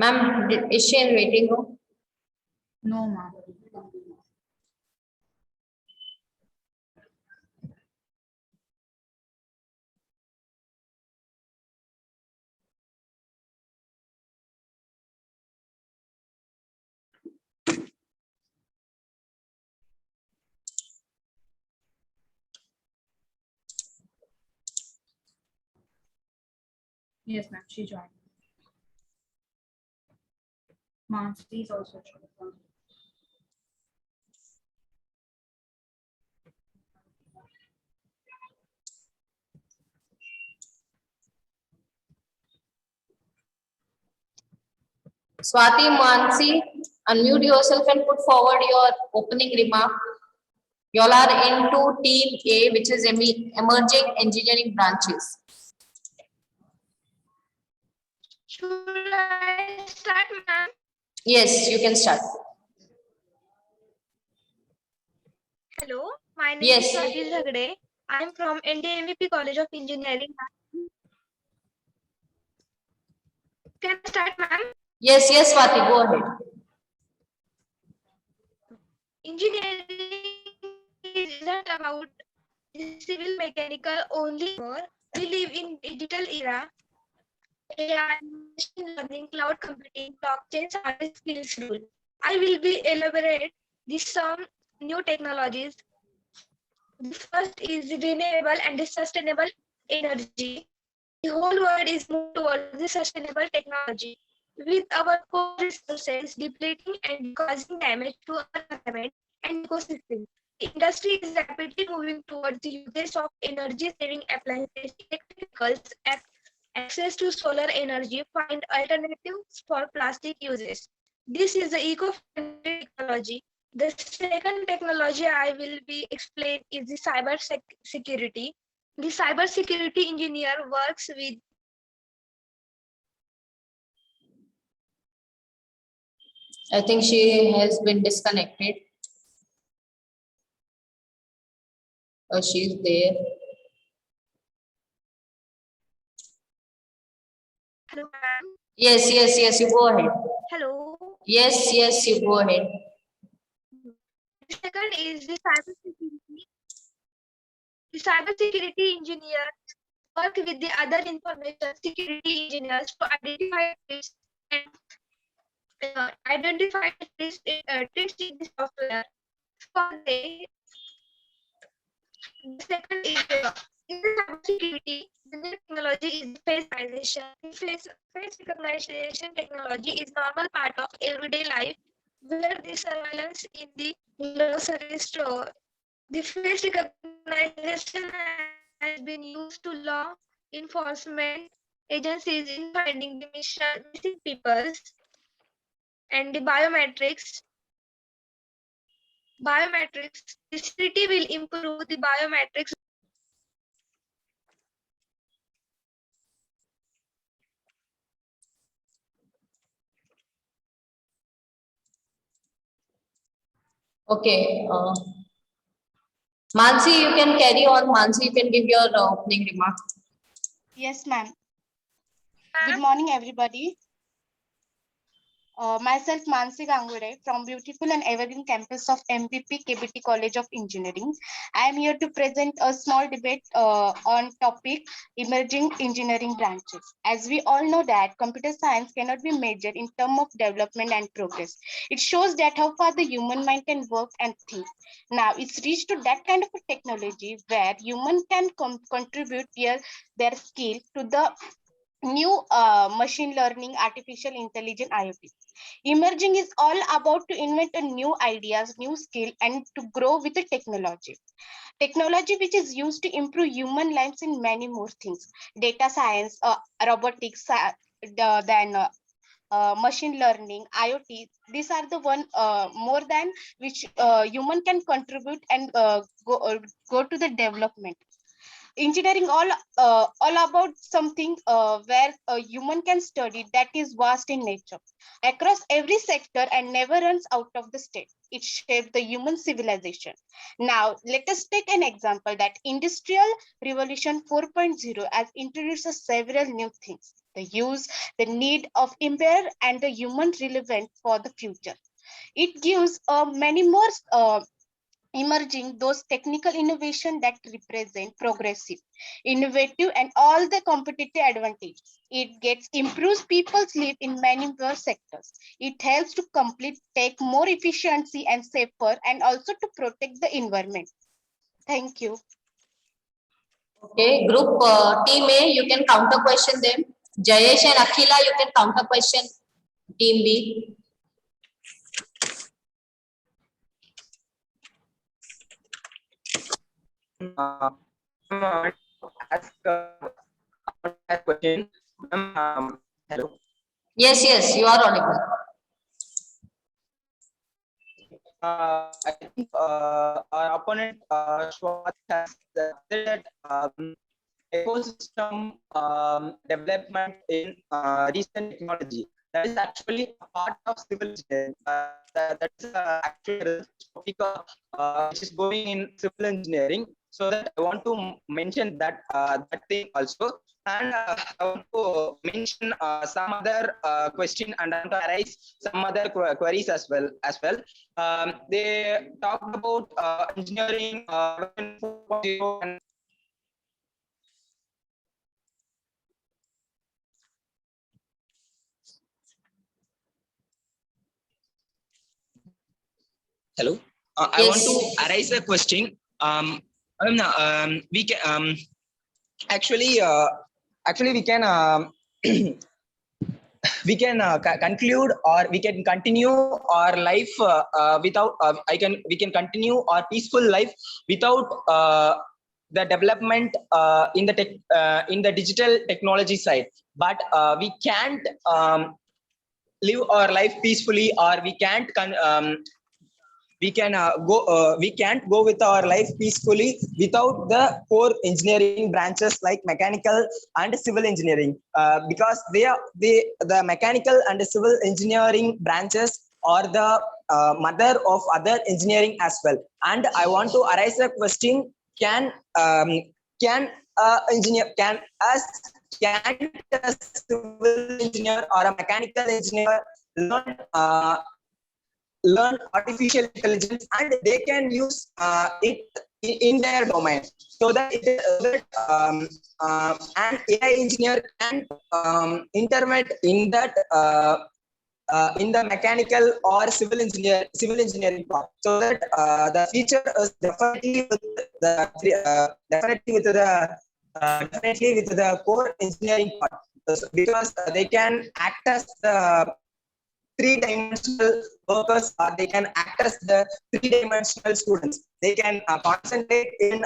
Ma'am, is she in waiting room? No, ma'am. Yes, ma'am, she joined. Mansi is also joined. Swati, Mansi, unmute yourself and put forward your opening remark. You all are into team A, which is emerging engineering branches. Should I start, ma'am? Yes, you can start. Hello, my name Yes. is Swati Zagde. I am from NDMVP College of Engineering. Can I start, ma'am? Yes, yes, Swati, go ahead. Engineering isn't about civil mechanical only. We live in digital era. AI, machine learning, cloud computing, blockchains are the skills rule. I will be elaborate these some new technologies. The first is renewable and sustainable energy. The whole world is moving towards the sustainable technology. With our core resources depleting and causing damage to our environment and ecosystem, the industry is rapidly moving towards the usage of energy-saving appliances, electricals, access to solar energy, find alternatives for plastic uses. This is the eco-friendly technology. The second technology I will be explained is the cyber security. The cyber security engineer works with I think she has been disconnected. Oh, she's there. Hello, ma'am. Yes, yes, yes, you go ahead. Hello. Yes, yes, you go ahead. The second is the cyber security. The cyber security engineer work with the other information security engineers to identify risks and identify risks in the software. For the second is in the cybersecurity, the new technology is face recognition. The face recognition technology is normal part of everyday life, where the surveillance in the grocery store. The face recognition has been used to law enforcement agencies in finding the missing people, and the biometrics. The security will improve the biometrics. Okay. Mansi, you can carry on. Mansi, you can give your opening remark. Yes, ma'am. Good morning, everybody. Myself, Mansi Gangure, from beautiful and evergreen campus of MVP KBT College of Engineering. I am here to present a small debate on topic emerging engineering branches. As we all know that computer science cannot be measured in terms of development and progress. It shows that how far the human mind can work and think. Now it's reached to that kind of a technology where human can contribute their skill to the new machine learning, artificial intelligence, IoT. Emerging is all about to invent a new ideas, new skill, and to grow with the technology. Technology which is used to improve human lives in many more things. Data science, robotics, machine learning, IoT. These are the one more than which human can contribute and go to the development. Engineering all about something where a human can study that is vast in nature across every sector and never runs out of the state. It shaped the human civilization. Now let us take an example that industrial revolution 4.0 has introduced several new things, the use, the need of impair and the human relevant for the future. It gives many more emerging those technical innovation that represent progressive, innovative, and all the competitive advantage. It gets improves people's life in many more sectors. It helps to complete take more efficiency and safer, and also to protect the environment. Thank you. Okay, group team A, you can counter question them. Jayesh and Akhila, you can counter question team B. Ask a question. Hello. Yes, you are audible. I think our opponent Schwartz has said that ecosystem development in recent technology, that is actually a part of civil engineering. That's actually a topic which is going in civil engineering. So that I want to mention that that thing also, and I want to mention some other question, and I want to arise some other queries as well. They talked about engineering 4.0 and hello. I want to arise a question. We can actually we can we can conclude, or we can continue our life without we can continue our peaceful life without the development in the digital technology side, but we can't live our life peacefully, or we can't we can't go with our life peacefully without the core engineering branches like mechanical and civil engineering, because the mechanical and civil engineering branches are the mother of other engineering as well. And I want to arise a question: can engineer can a civil engineer or a mechanical engineer learn artificial intelligence, and they can use it in their domain, so that an AI engineer can intervene in that in the mechanical or civil engineering part, so that the future is definitely with the core engineering part, because they can act as the three-dimensional workers, or they can act as the three-dimensional students. They can concentrate in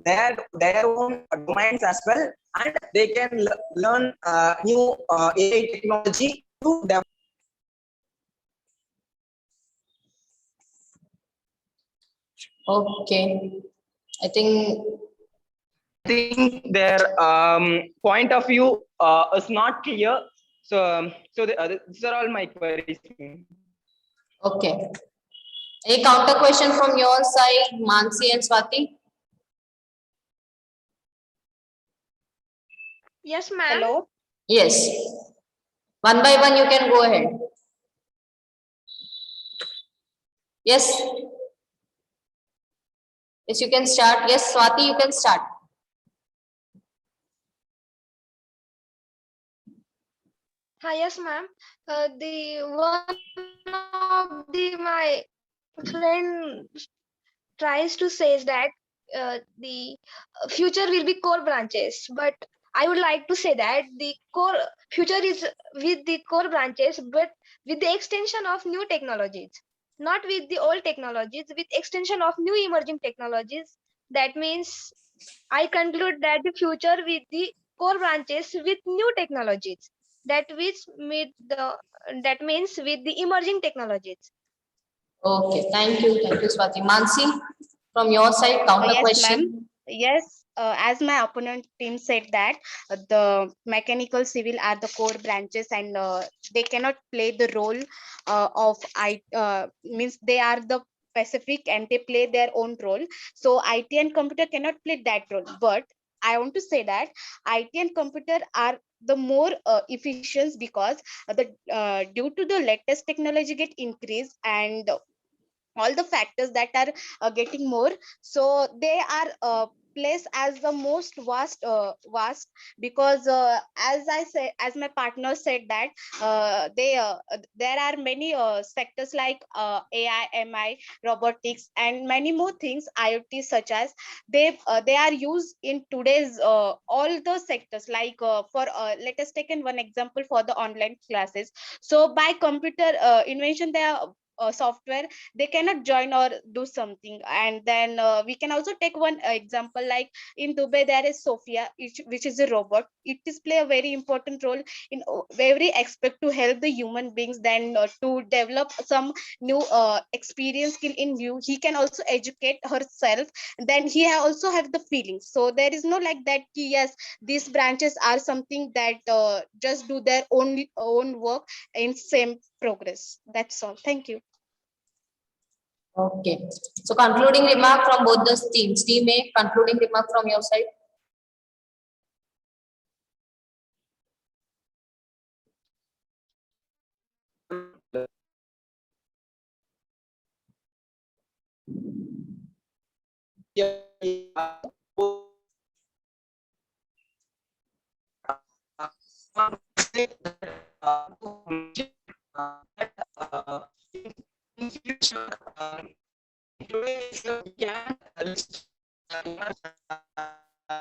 their own domains as well, and they can learn new AI technology to develop. Okay. I think their point of view is not clear. So these are all my queries. okay. Any counter question from your side, Mansi and Swati? Yes, ma'am. Hello. Yes. One by one, you can go ahead. Yes. Yes, you can start. Yes, Swati, you can start. Hi, yes, ma'am. The one of my friend tries to say is that the future will be core branches, but I would like to say that the core future is with the core branches, but with the extension of new technologies, not with the old technologies, with extension of new emerging technologies. That means I conclude that the future with the core branches with new technologies. That means with the emerging technologies. Okay, thank you, Swati. Mansi, from your side, counter Yes, question. ma'am. Yes, as my opponent team said that the mechanical civil are the core branches, and they cannot play the role of means they are the specific and they play their own role. So IT and computer cannot play that role. But I want to say that IT and computer are the more efficient, because due to the latest technology get increased, and all the factors that are getting more, so they are placed as the most vast, because as my partner said that there are many sectors like AI, MI, robotics, and many more things, IoT, such as they are used in today's all the sectors, like for let us take in one example for the online classes. So by computer invention, they are software, they cannot join or do something. And then we can also take one example, like in Dubai there is Sophia, which is a robot. It is play a very important role in every aspect to help the human beings, then to develop some new experience skill in you. He can also educate herself, then he also have the feelings. So there is no like that yes, these branches are something that just do their own work in same progress. That's all. Thank you. Okay. So concluding remark from both the teams. Team A, concluding remark from your side.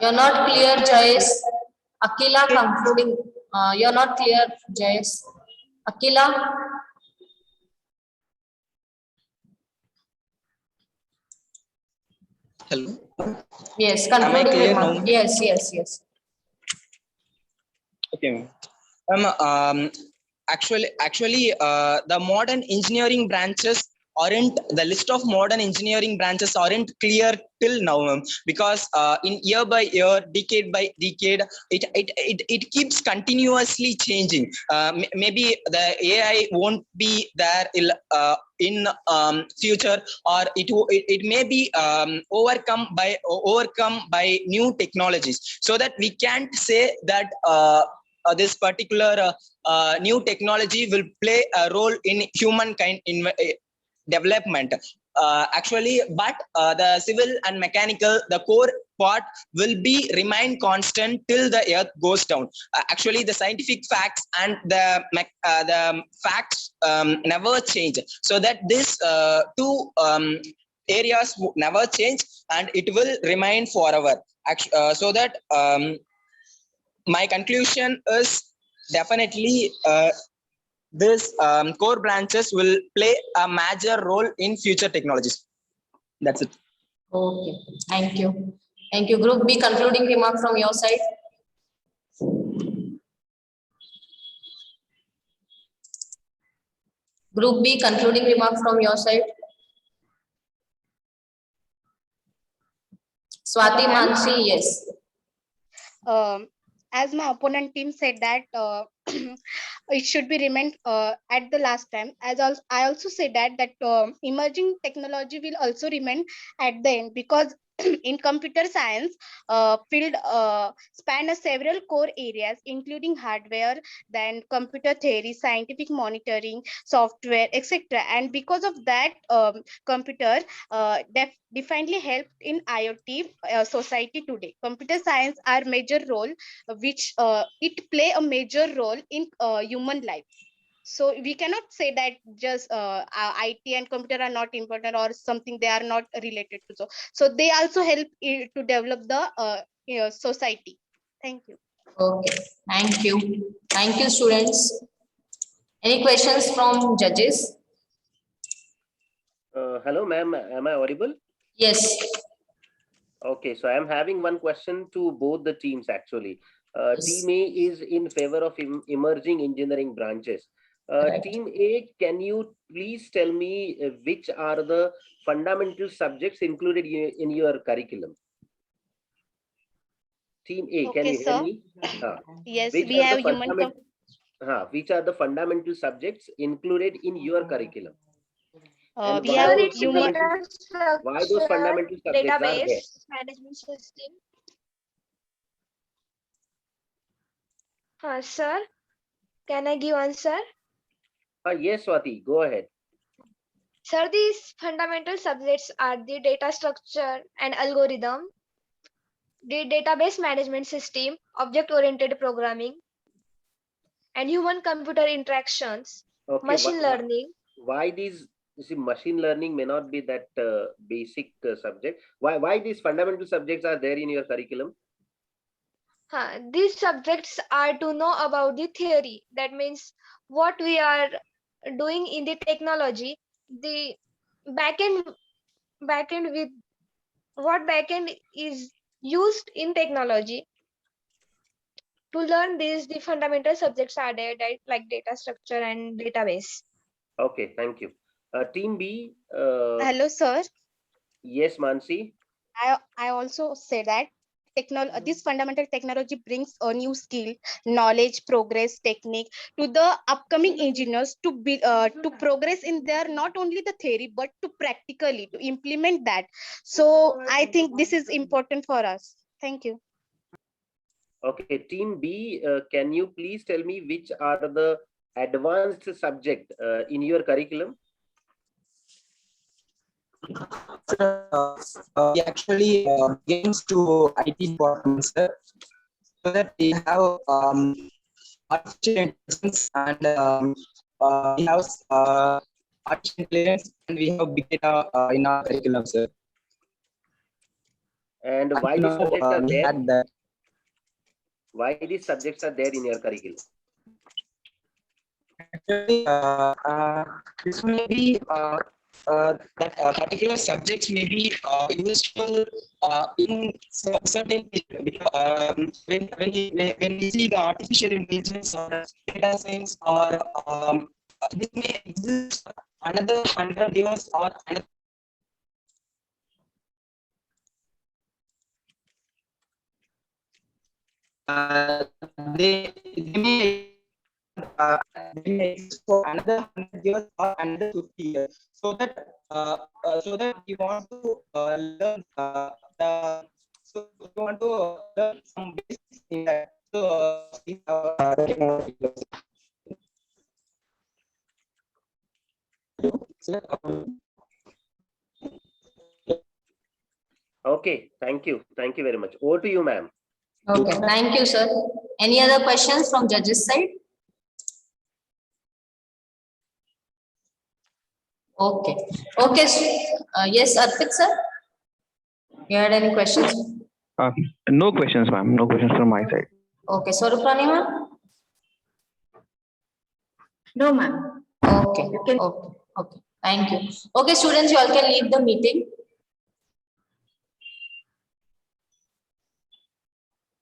You're not clear, Jayesh. Akila, concluding. You're not clear, Jayesh. Akila. Hello. Yes, Am I concluding clear remark. now? Yes. Okay. Actually, the modern engineering branches aren't the list of modern engineering branches aren't clear till now, because in year by year, decade by decade, it keeps continuously changing. Maybe the AI won't be there in future, or it may be overcome by new technologies, so that we can't say that this particular new technology will play a role in humankind in development. actually, but the civil and mechanical, the core part will be remain constant till the earth goes down. Actually, the scientific facts and the facts never change, so that this two areas never change and it will remain forever. So that my conclusion is definitely this core branches will play a major role in future technologies. That's it. Okay, thank you. Thank you. Group B, concluding remark from your side. Group B, concluding remark from your side. Swati, Ma'am? Mansi, yes. As my opponent team said that it should be remained at the last time. I also said that emerging technology will also remain at the end, because in computer science field span several core areas including hardware, then computer theory, scientific monitoring, software, etc. And because of that, computer definitely helped in IoT society today. Computer science are major role which it play a major role in human life. So we cannot say that just IT and computer are not important or something they are not related to. So they also help to develop the society. Thank you. Okay, thank you. Thank you, students. Any questions from judges? Hello, ma'am. Am I audible? Yes. Okay, so I am having one question to both the teams actually. Team A is in favor of emerging engineering branches. Team A, can you please tell me which are the fundamental subjects included in your curriculum? Team A, can Okay, you hear sir. me? Yes, Which we are have the human. which are the fundamental subjects included in your curriculum? And We have human. why those fundamental subjects are there? Database management system. Sir, can I give answer? Yes, Swati, go ahead. Sir, these fundamental subjects are the data structure and algorithm, the database management system, object-oriented programming, and human-computer interactions, Okay, machine learning. why these? You see, machine learning may not be that basic subject. Why these fundamental subjects are there in your curriculum? These subjects are to know about the theory. That means what we are doing in the technology, the backend with what backend is used in technology. To learn these, the fundamental subjects are there, like data structure and database. Okay, thank you. Team B. Hello, sir. Yes, Mansi. I also say that this fundamental technology brings a new skill, knowledge, progress, technique to the upcoming engineers to be to progress in their not only the theory but to practically to implement that. So I think this is important for us. Thank you. Okay, Team B. Can you please tell me which are the advanced subject in your curriculum? We actually gains to IT department, sir, so that we have artificial intelligence and we have artificial intelligence and we have big data in our curriculum, sir. And why these subjects are there? Why these subjects are there in your curriculum? Actually, this may be that particular subjects may be useful in certain when we see the artificial intelligence or data science or this may exist another 100 years or another. They may exist for another 100 years or another 50 years. So that we want to learn so we want to learn some basics in that. So Okay, thank you. Thank you very much. Over to you, ma'am. Okay, thank you, sir. Any other questions from judges side? Okay, okay, yes, Arpit sir, you had any questions? No questions, ma'am. No questions from my side. Okay, Swaruprani ma'am? No, ma'am. Okay, okay, okay, thank you. Okay, students, you all can leave the meeting.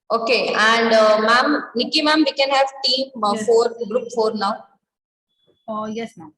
Okay, and ma'am, Nikki ma'am, we can have team Yes. 4, group 4 now. Yes, ma'am.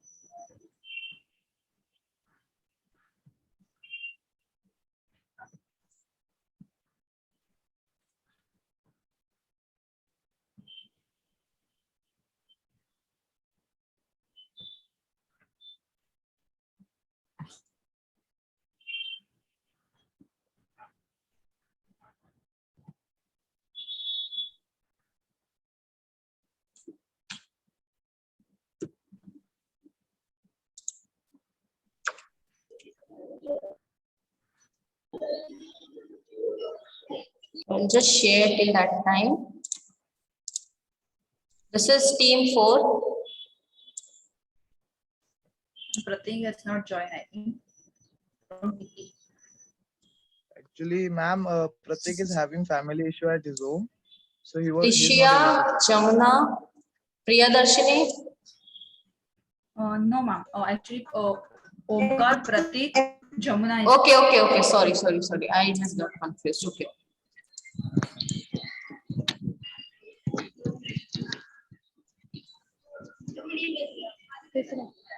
I'll just share till that time. This is team 4. Pratik has not joined, I think. Actually, ma'am, Pratik is having family issue at his home, so he's not Tishia, able to. Jamuna, Priyadarshini. No, ma'am. Actually, Omkar, Pratik, Jamuna. Okay. Sorry. I just got confused. Okay.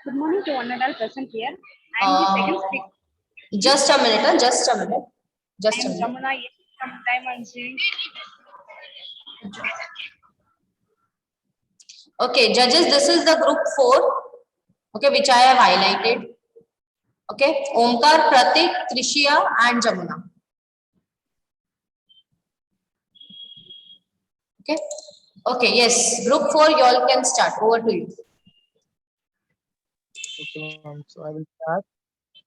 Good morning to one and all present here. I am the second speaker. Just a minute. I am Jamuna from Diamond Zing. Okay, judges, this is the group 4. Okay, which I have highlighted. Okay, Omkar, Pratik, Trishya, and Jamuna. Okay, yes, group 4, you all can start. Over to you. Okay, ma'am. So I will start.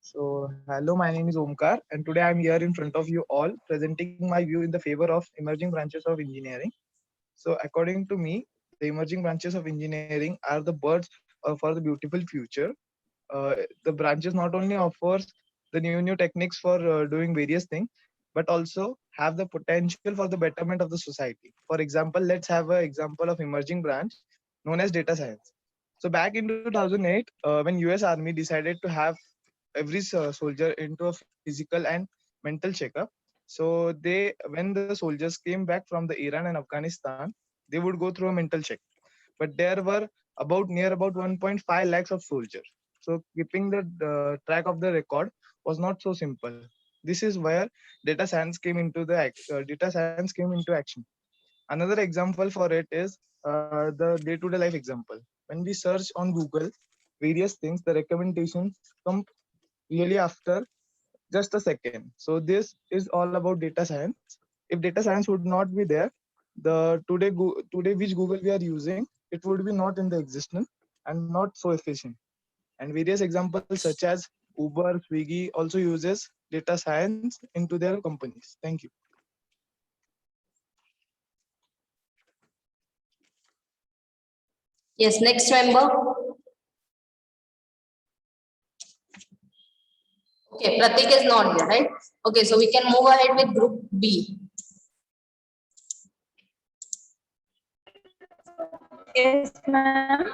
So hello, my name is Omkar, and today I am here in front of you all, presenting my view in the favor of emerging branches of engineering. So according to me, the emerging branches of engineering are the birds for the beautiful future. The branches not only offers the new techniques for doing various things, but also have the potential for the betterment of the society. For example, let's have an example of emerging branch known as data science. So back in 2008, when US Army decided to have every soldier into a physical and mental checkup, so when the soldiers came back from the Iran and Afghanistan, they would go through a mental check. But there were near about 1.5 lakhs of soldiers. So keeping the track of the record was not so simple. This is where data science came into action. Another example for it is the day-to-day life example. When we search on Google various things, the recommendations come really after just a second. So this is all about data science. If data science would not be there, the today which Google we are using, it would be not in the existence and not so efficient. And various examples such as Uber, Swiggy also uses data science into their companies. Thank you. Yes, next member. Okay, Pratik is not here, right? Okay, so we can move ahead with group B. Yes, ma'am.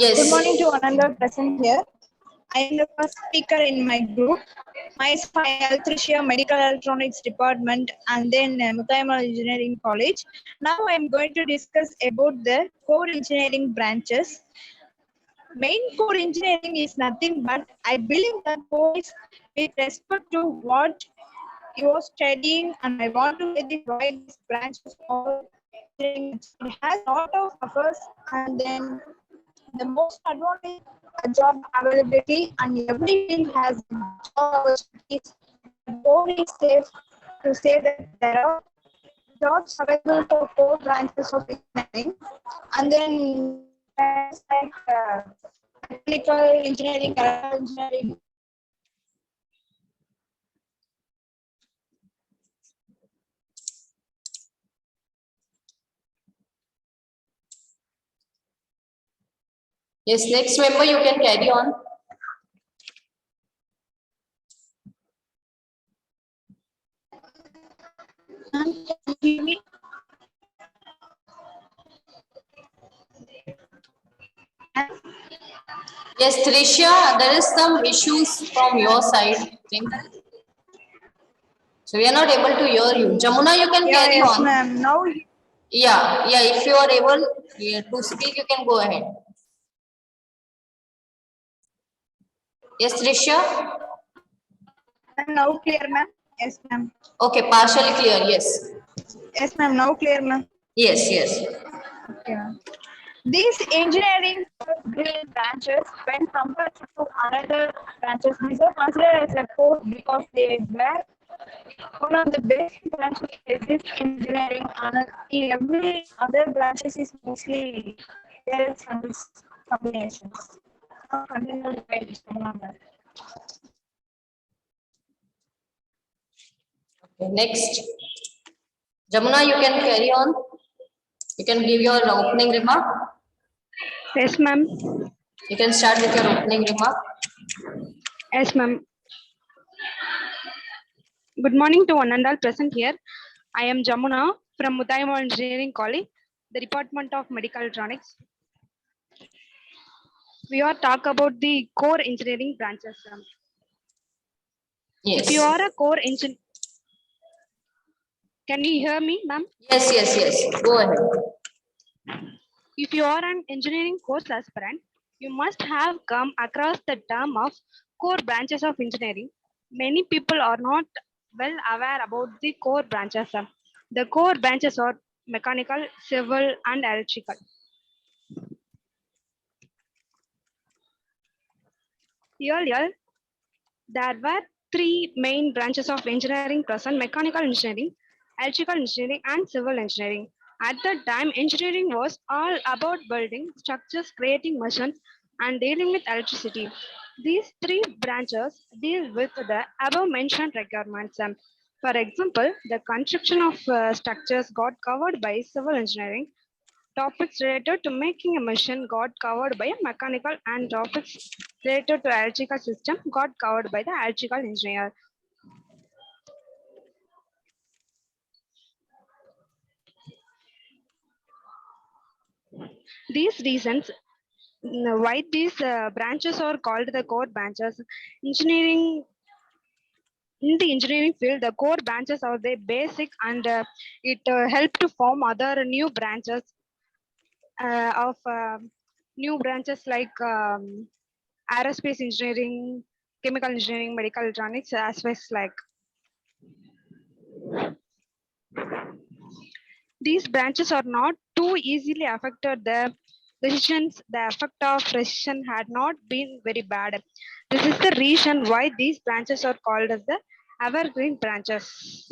Yes. Good morning to one and all present here. I am the first speaker in my group. Myself, I am Trishya, Medical Electronics Department, and then Muthayamal Engineering College. Now I am going to discuss about the core engineering branches. Main core engineering is nothing but I believe that core is with respect to what you are studying, and I want to identify these branches of engineering. It has a lot of offers, and then the most advantage job availability, and every field has job opportunities. Core is safe to say that there are jobs available for core branches of engineering, and then like technical engineering, engineering. Yes, next member, you can carry on. Yes, Trisha, there is some issues from your side, I think. So we are not able to hear you. Jamuna, you can carry yes, on. ma'am. Now, Yeah, if you are able to speak, you can go ahead. Yes, Trisha? now clear, ma'am. Yes, ma'am. Okay, partially clear, yes. Yes, ma'am. Now clear, ma'am. Yes. Okay, ma'am. These engineering green branches, when compared to another branches, these are considered as a core because they were one of the basic branches exist in engineering, and in every other branches is mostly there is some combinations. Now continue with the number. Okay, next. Jamuna, you can carry on. You can give your opening remark. Yes, ma'am. You can start with your opening remark. Yes, ma'am. Good morning to one and all present here. I am Jamuna from Mutaima Engineering College, the Department of Medical Electronics. We are talk about the core engineering branches. Yes. If you are a core engineer, can you hear me, ma'am? Yes. Go ahead. If you are an engineering course aspirant, you must have come across the term of core branches of engineering. Many people are not well aware about the core branches. The core branches are mechanical, civil, and electrical. Earlier, there were three main branches of engineering present: mechanical engineering, electrical engineering, and civil engineering. At that time, engineering was all about building structures, creating machines, and dealing with electricity. These three branches deal with the above mentioned requirements. For example, the construction of structures got covered by civil engineering. Topics related to making a machine got covered by a mechanical, and topics related to electrical system got covered by the electrical engineer. These reasons why these branches are called the core branches. Engineering in the engineering field, the core branches are the basic, and it help to form other new branches of new branches like aerospace engineering, chemical engineering, medical electronics, as well as like these branches are not too easily affected. The effect of recession had not been very bad. This is the reason why these branches are called as the evergreen branches.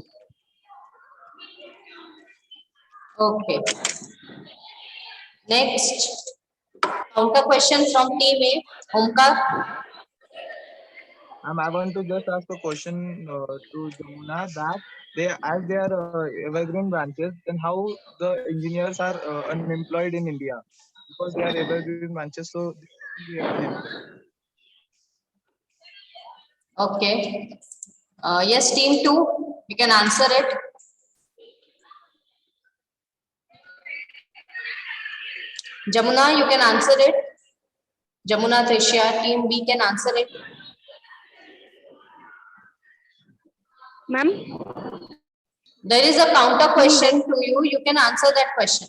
Okay. Next. Counter question from team A. Omkar. I want to just ask a question to Jamuna that they are evergreen branches, then how the engineers are unemployed in India because they are evergreen branches, so they will be unemployed. Okay. Yes, team 2, you can answer it. Jamuna, you can answer it. Jamuna, Trisha, team B can answer it. Ma'am? There is a counter question to you. You can answer that question.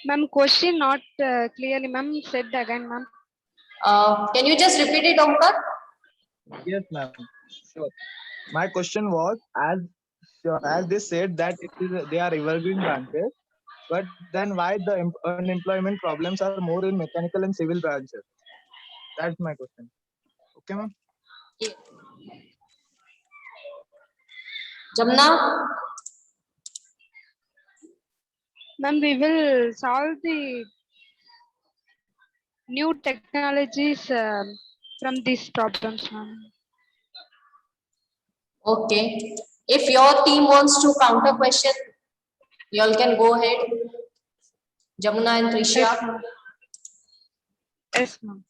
Ma'am, question not clearly. Ma'am, said again, ma'am. Can you just repeat it, Omkar? Yes, ma'am. Sure. My question was, as they said that they are evergreen branches, but then why the unemployment problems are more in mechanical and civil branches? That's my question. Okay, ma'am. Yeah. Jamuna? Ma'am, we will solve the new technologies from these problems, ma'am. Okay. If your team wants to counter question, you all can go ahead. Jamuna and Trisha. Yes, ma'am. Yes, ma'am.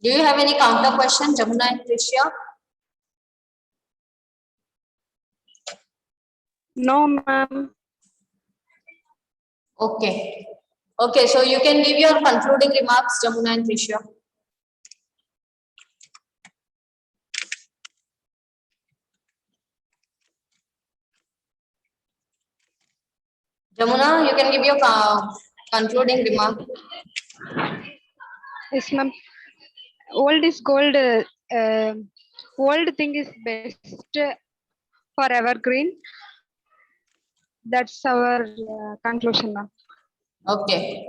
Do you have any counter question, Jamuna and Tricia? No, ma'am. Okay. Okay, so you can give your concluding remarks, Jamuna and Tricia. Jamuna, you can give your concluding remark. Yes, ma'am. Old is gold. Old thing is best for evergreen. That's our conclusion, ma'am. Okay.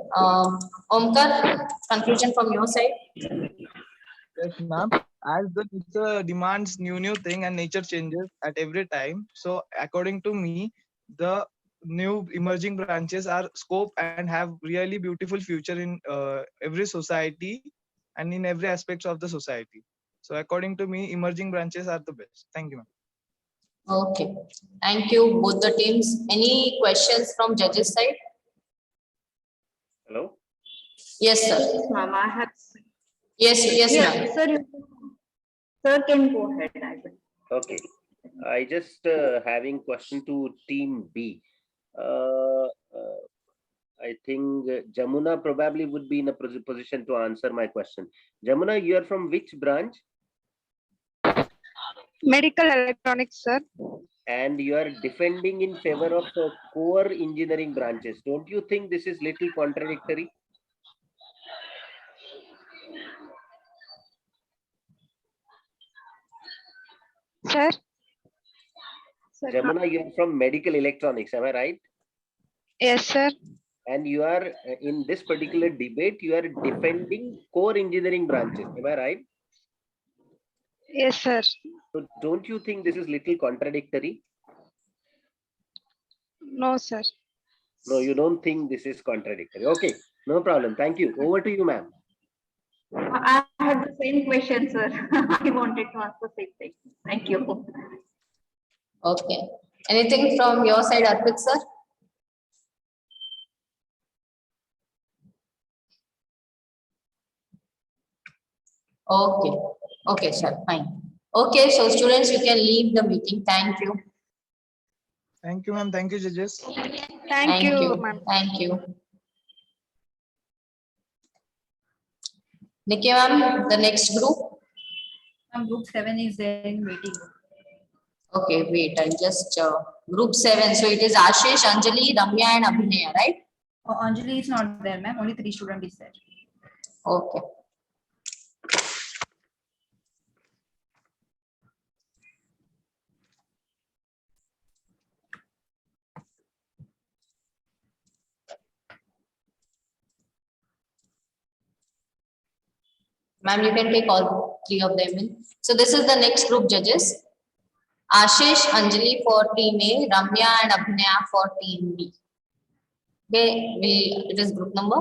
Omkar, conclusion from your side. Yes, ma'am. As the nature demands new thing and nature changes at every time. So according to me, the new emerging branches are scope and have really beautiful future in every society and in every aspects of the society. So according to me, emerging branches are the best. Thank you, ma'am. Okay. Thank you, both the teams. Any questions from judges side? Hello? Yes, sir. Yes, ma'am. I have. Yes, yes, ma'am. Yes, sir. Sir can go ahead. I will. Okay. I just having question to team B. I think Jamuna probably would be in a position to answer my question. Jamuna, you are from which branch? Medical electronics, sir. And you are defending in favor of core engineering branches. Don't you think this is little contradictory? Sir. Jamuna, you are from medical electronics, am I right? Yes, sir. And you are in this particular debate, you are defending core engineering branches, am I right? Yes, sir. So don't you think this is little contradictory? No, sir. No, you don't think this is contradictory. Okay, no problem. Thank you. Over to you, ma'am. I had the same question, sir. I wanted to ask the same thing. Thank you. Okay. Anything from your side, Arpit, sir? Okay. Okay, sir. Fine. Okay, so students, you can leave the meeting. Thank you. Thank you, ma'am. Thank you, judges. Thank you, ma'am. Thank you. Nikki, ma'am, the next group. Group 7 is there in waiting. Okay, wait, I'll just group 7. So it is Ashish, Anjali, Ramya, and Abhinaya, right? Anjali is not there, ma'am. Only 3 students is there. Okay. Ma'am, you can take all 3 of them in. So this is the next group judges. Ashish, Anjali for team A, Ramya and Abhinaya for team B. Okay, it is group number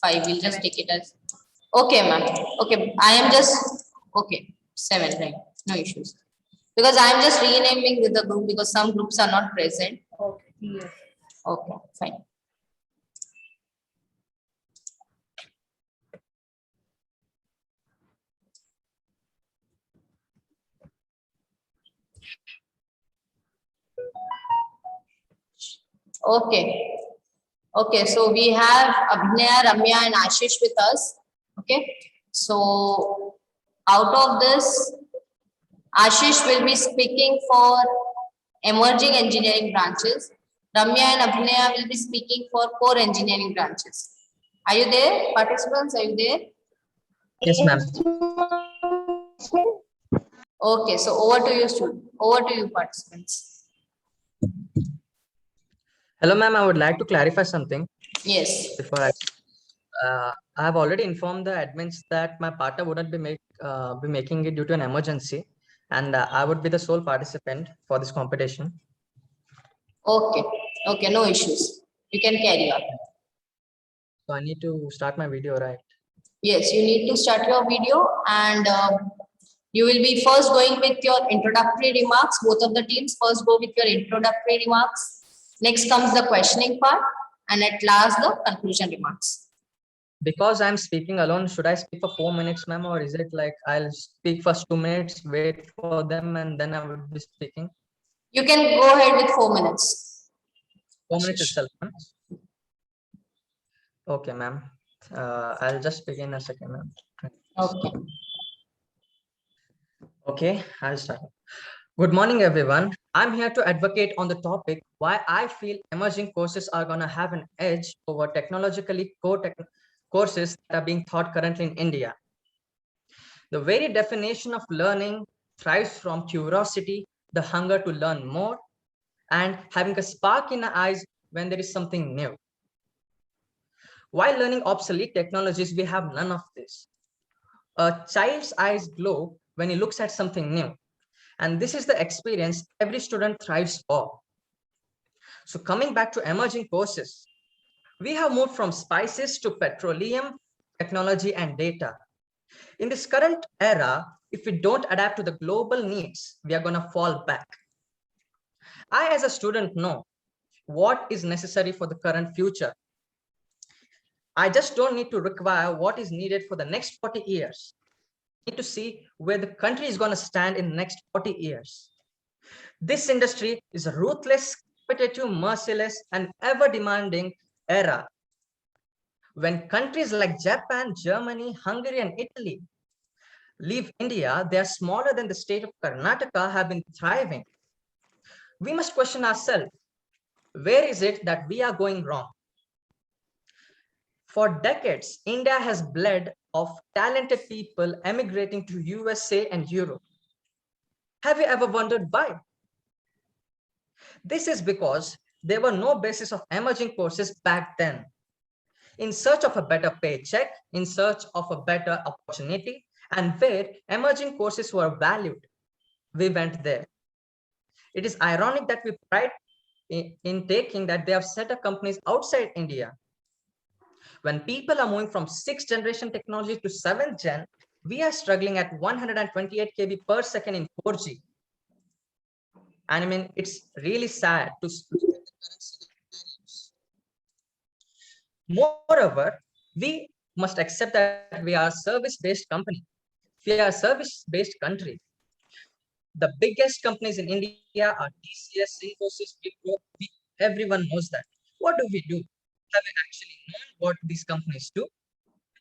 5. We'll just take it as. Okay, ma'am. Okay, I am just. Okay, 7, right? No issues. Because I am just renaming with the group because some groups are not present. Okay, yes. Okay, fine. Okay. Okay, so we have Abhinaya, Ramya, and Ashish with us. Okay, so out of this, Ashish will be speaking for emerging engineering branches. Ramya and Abhinaya will be speaking for core engineering branches. Are you there, participants? Are you there? Yes, ma'am. Okay, so over to you, student. Over to you, participants. Hello, ma'am. I would like to clarify something. Yes. Before I have already informed the admins that my partner wouldn't be making it due to an emergency, and I would be the sole participant for this competition. Okay. Okay, no issues. You can carry on. So I need to start my video, right? Yes, you need to start your video, and you will be first going with your introductory remarks. Both of the teams first go with your introductory remarks. Next comes the questioning part, and at last the conclusion remarks. Because I'm speaking alone, should I speak for 4 minutes, ma'am, or is it like I'll speak first 2 minutes, wait for them, and then I would be speaking? You can go ahead with 4 minutes. 4 minutes itself, ma'am. Okay, ma'am. I'll just begin a second, ma'am. Okay. Okay, I'll start. Good morning, everyone. I'm here to advocate on the topic why I feel emerging courses are going to have an edge over technologically core courses that are being taught currently in India. The very definition of learning thrives from curiosity, the hunger to learn more, and having a spark in the eyes when there is something new. While learning obsolete technologies, we have none of this. A child's eyes glow when he looks at something new. And this is the experience every student thrives for. So coming back to emerging courses, we have moved from spices to petroleum, technology, and data. In this current era, if we don't adapt to the global needs, we are going to fall back. I, as a student, know what is necessary for the current future. I just don't need to require what is needed for the next 40 years. I need to see where the country is going to stand in the next 40 years. This industry is a ruthless, competitive, merciless, and ever-demanding era. When countries like Japan, Germany, Hungary, and Italy leave India, they are smaller than the state of Karnataka, have been thriving. We must question ourselves, where is it that we are going wrong? For decades, India has bled of talented people emigrating to USA and Europe. Have you ever wondered why? This is because there were no basis of emerging courses back then. In search of a better paycheck, in search of a better opportunity, and where emerging courses were valued, we went there. It is ironic that we pride in taking that they have set up companies outside India. When people are moving from 6th generation technology to 7th gen, we are struggling at 128 KB per second in 4G. And I mean, it's really sad to see the current scenarios. Moreover, we must accept that we are a service-based company. We are a service-based country. The biggest companies in India are TCS, Infosys, Wipro. Everyone knows that. What do? Have we actually known what these companies do?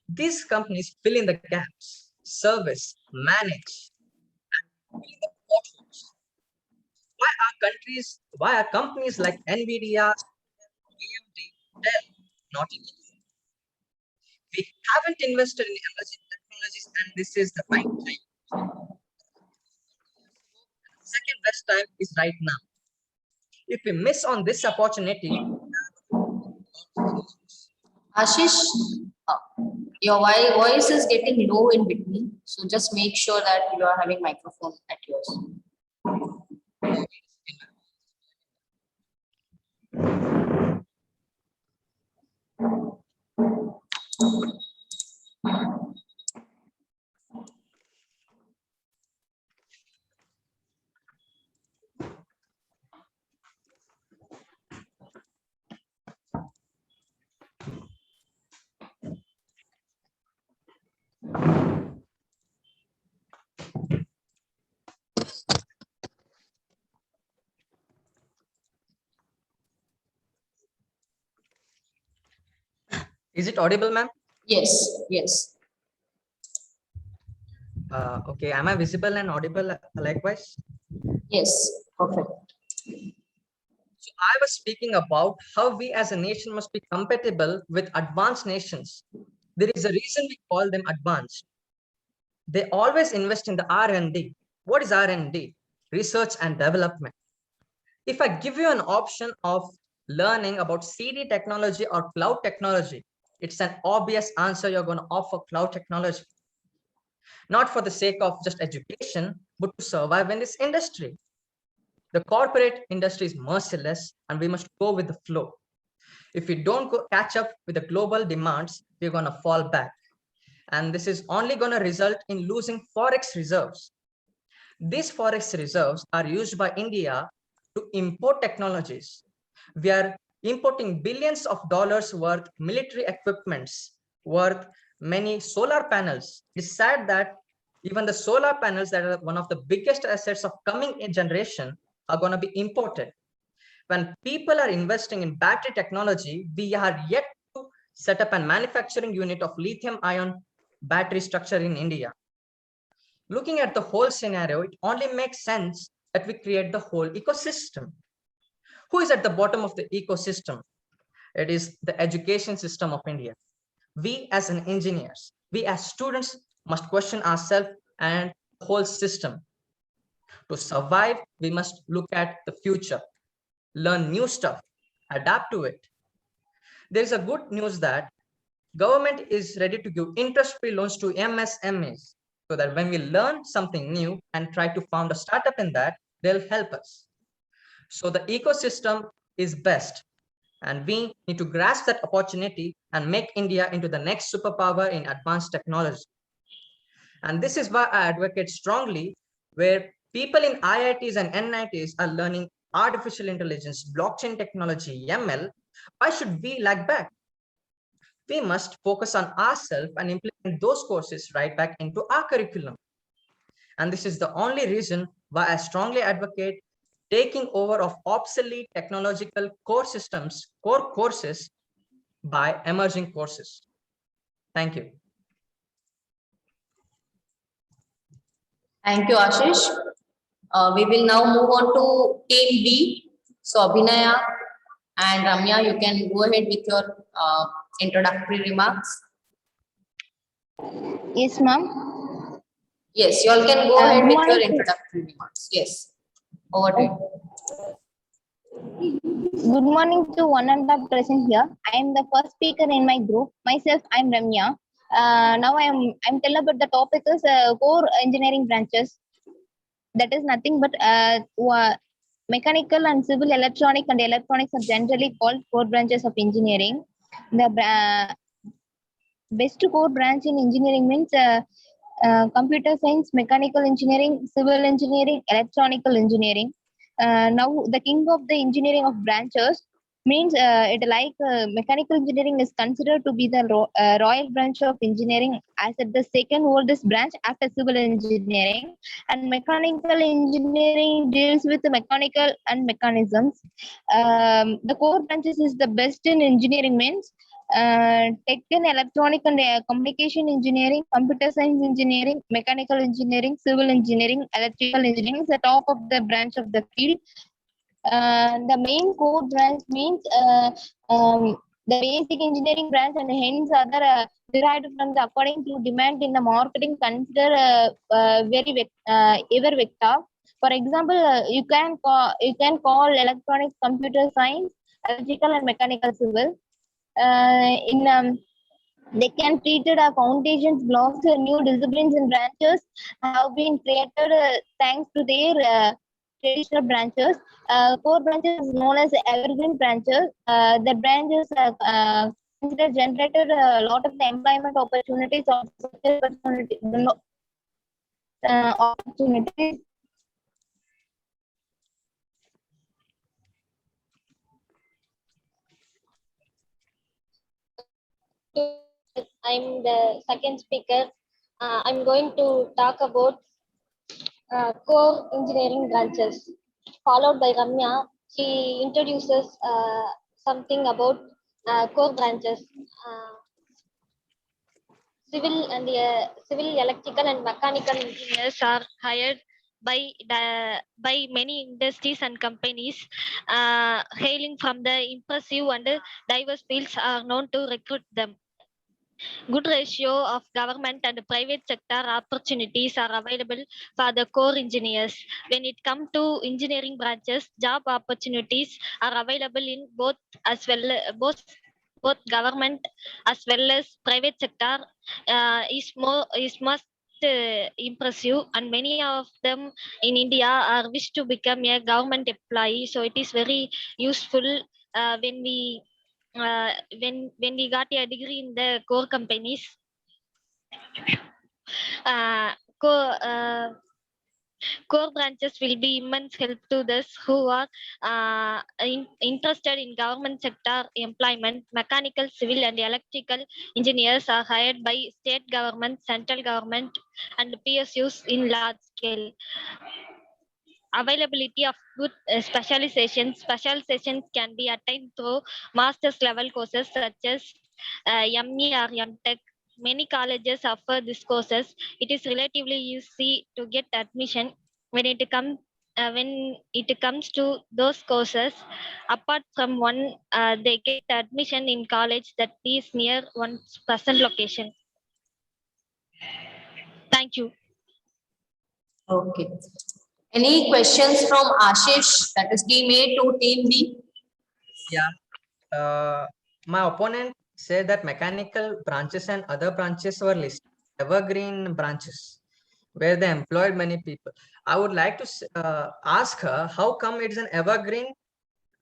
These companies fill in the gaps, service, manage, and fill in the potholes. Why are companies like NVIDIA, AMD, Dell not in India? We haven't invested in emerging technologies, and this is the right time. Second best time is right now. If we miss on this opportunity, Ashish, your voice is getting low in between, so just make sure that you are having microphone at yours. is it audible, ma'am? Yes, yes. Okay, am I visible and audible likewise? Yes, perfect. So I was speaking about how we as a nation must be compatible with advanced nations. There is a reason we call them advanced. They always invest in the R&D. What is R&D? Research and development. If I give you an option of learning about CD technology or cloud technology, it's an obvious answer you're going to offer cloud technology. Not for the sake of just education, but to survive in this industry. The corporate industry is merciless and we must go with the flow. If we don't catch up with the global demands, we're going to fall back. And this is only going to result in losing forex reserves. These forex reserves are used by India to import technologies. We are importing billions of dollars worth military equipments, worth many solar panels. It's sad that even the solar panels that are one of the biggest assets of coming generation are going to be imported. When people are investing in battery technology, we are yet to set up a manufacturing unit of lithium ion battery structure in India. Looking at the whole scenario, it only makes sense that we create the whole ecosystem. Who is at the bottom of the ecosystem? It is the education system of India. We as an engineers, we as students must question ourselves and the whole system. To survive, we must look at the future, learn new stuff, adapt to it. There is a good news that government is ready to give interest-free loans to MSMEs so that when we learn something new and try to found a startup in that, they'll help us. So the ecosystem is best. And we need to grasp that opportunity and make India into the next superpower in advanced technology. And this is why I advocate strongly where people in IITs and NITs are learning artificial intelligence, blockchain technology, ML. Why should we lag back? We must focus on ourselves and implement those courses right back into our curriculum. And this is the only reason why I strongly advocate taking over of obsolete technological core systems, core courses by emerging courses. Thank you. Thank you, Ashish. We will now move on to team B. So Abhinaya and Ramya, you can go ahead with your introductory remarks. Yes, ma'am. Yes, you all can go ahead with your morning. introductory remarks. Yes, over to you. Good morning to one and all present here. I am the first speaker in my group. Myself, I am Ramya. Now I'm telling about the topic is core engineering branches. That is nothing but mechanical and civil, electronic and electronics are generally called core branches of engineering. The best core branch in engineering means computer science, mechanical engineering, civil engineering, electronical engineering. Now the king of the engineering of branches means mechanical engineering is considered to be the royal branch of engineering as the second oldest branch after civil engineering, and mechanical engineering deals with the mechanical and mechanisms. The core branches is the best in engineering means tech and electronic and communication engineering, computer science engineering, mechanical engineering, civil engineering, electrical engineering is the top of the branch of the field. The main core branch means the basic engineering branch and hence other derived from the according to demand in the marketing consider ever vector. For example, you can call electronics computer science, electrical and mechanical civil. They can treated foundations blocks, new disciplines and branches have been created thanks to their traditional branches. Core branches is known as evergreen branches. The branches consider generated a lot of the employment opportunities opportunities. I'm the second speaker. I'm going to talk about core engineering branches, followed by Ramya. She introduces something about core branches. Civil, electrical, and mechanical engineers are hired by many industries and companies hailing from the impressive and diverse fields are known to recruit them. Good ratio of government and private sector opportunities are available for the core engineers. When it comes to engineering branches, job opportunities are available in both government as well as private sector. Is must impressive, and many of them in India are wish to become a government employee. So it is very useful when we got a degree in the core companies. Core branches will be immense help to those who are interested in government sector employment. Mechanical, civil, and electrical engineers are hired by state government, central government, and PSUs in large scale. Availability of good specializations can be attained through master's level courses such as ME or MTech. Many colleges offer these courses. It is relatively easy to get admission when it comes to those courses. Apart from one, they get admission in college that is near one's present location. Thank you. Okay. Any questions from Ashish, that is team A to team B? Yeah. My opponent said that mechanical branches and other branches were listed evergreen branches where they employed many people. I would like to ask her how come it's an evergreen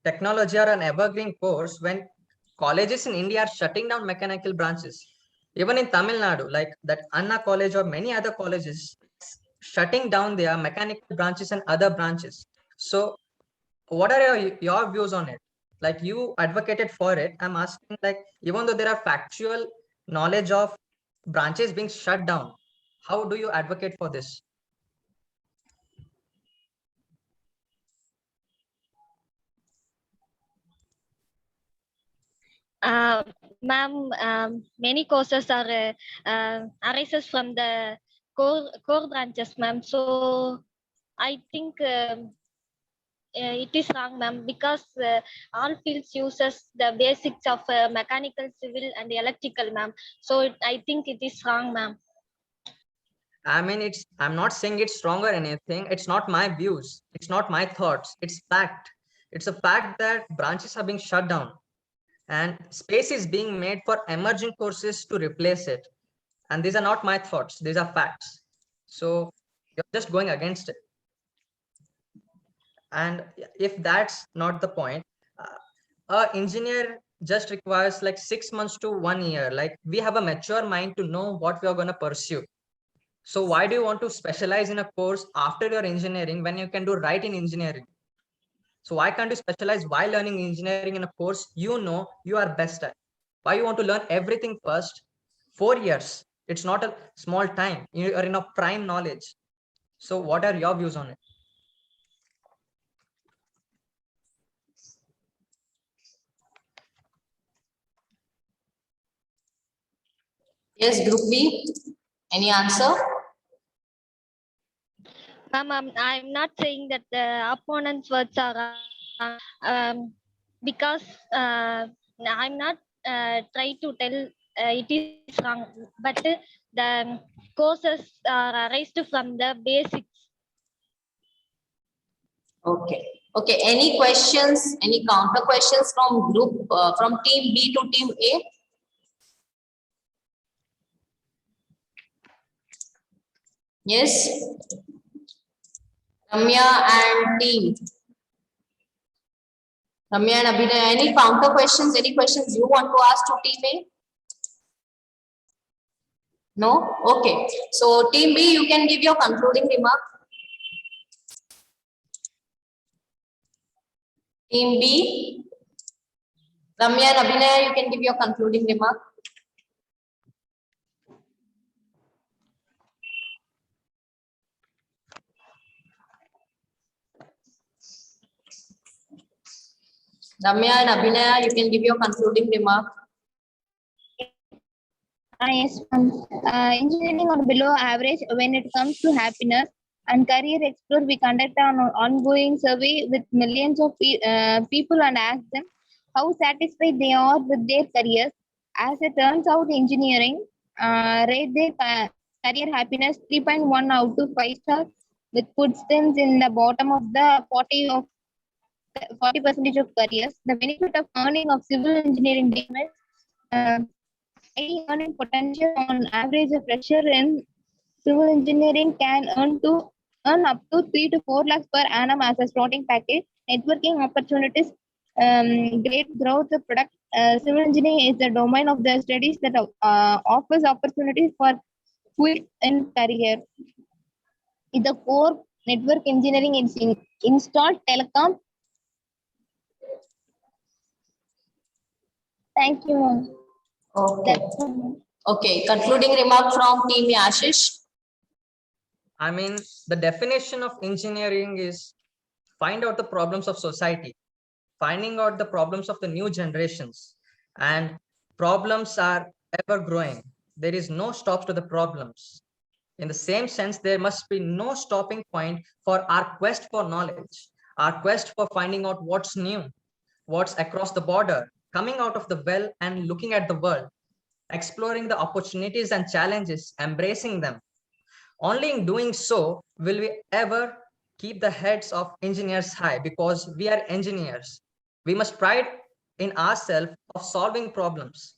technology or an evergreen course when colleges in India are shutting down mechanical branches. Even in Tamil Nadu, like that Anna College or many other colleges, shutting down their mechanical branches and other branches. So what are your views on it? Like you advocated for it. I'm asking, like, even though there are factual knowledge of branches being shut down, how do you advocate for this? Ma'am, many courses are arises from the core branches, ma'am. So I think it is wrong, ma'am, because all fields uses the basics of mechanical, civil, and electrical, ma'am. So I think it is wrong, ma'am. I mean, I'm not saying it's wrong or anything. It's not my views. It's not my thoughts. It's fact. It's a fact that branches are being shut down and space is being made for emerging courses to replace it. And these are not my thoughts. These are facts. So you're just going against it. And if that's not the point, a engineer just requires like 6 months to 1 year. Like we have a mature mind to know what we are going to pursue. So why do you want to specialize in a course after your engineering when you can do right in engineering? So why can't you specialize while learning engineering in a course you know you are best at? Why you want to learn everything first? 4 years. It's not a small time. You are in a prime knowledge. So what are your views on it? Yes, Group B. Any answer? Ma'am, I'm not saying that the opponent's words are because I'm not trying to tell it is wrong, but the courses are raised from the basics. Okay. Okay. Any questions? Any counter questions from group from team B to team A? Yes. Ramya and team. Ramya and Abhinay, any counter questions? Any questions you want to ask to team A? No? Okay. So team B, you can give your concluding remark. Team B, Ramya and Abhinay, you can give your concluding remark. Ramya and Abhinay, you can give your concluding remark. Yes, engineering or below average when it comes to happiness and career explore. We conduct an ongoing survey with millions of people and ask them how satisfied they are with their careers. As it turns out, engineering rate their career happiness 3.1 out of 5 stars, with puts them in the bottom of the 40% of careers. The benefit of earning of civil engineering degrees. Any earning potential on average, a fresher in civil engineering can earn up to 3 to 4 lakhs per annum as a starting package. Networking opportunities, great growth of product. Civil engineering is the domain of the studies that offers opportunities for quick in career. The core network engineering is installed telecom. Thank you, ma'am. Okay. Okay, concluding remark from team Ashish. I mean, the definition of engineering is find out the problems of society, finding out the problems of the new generations, and problems are ever growing. There is no stop to the problems. In the same sense, there must be no stopping point for our quest for knowledge, our quest for finding out what's new, what's across the border, coming out of the well and looking at the world, exploring the opportunities and challenges, embracing them. Only in doing so will we ever keep the heads of engineers high, because we are engineers. We must pride in ourselves of solving problems.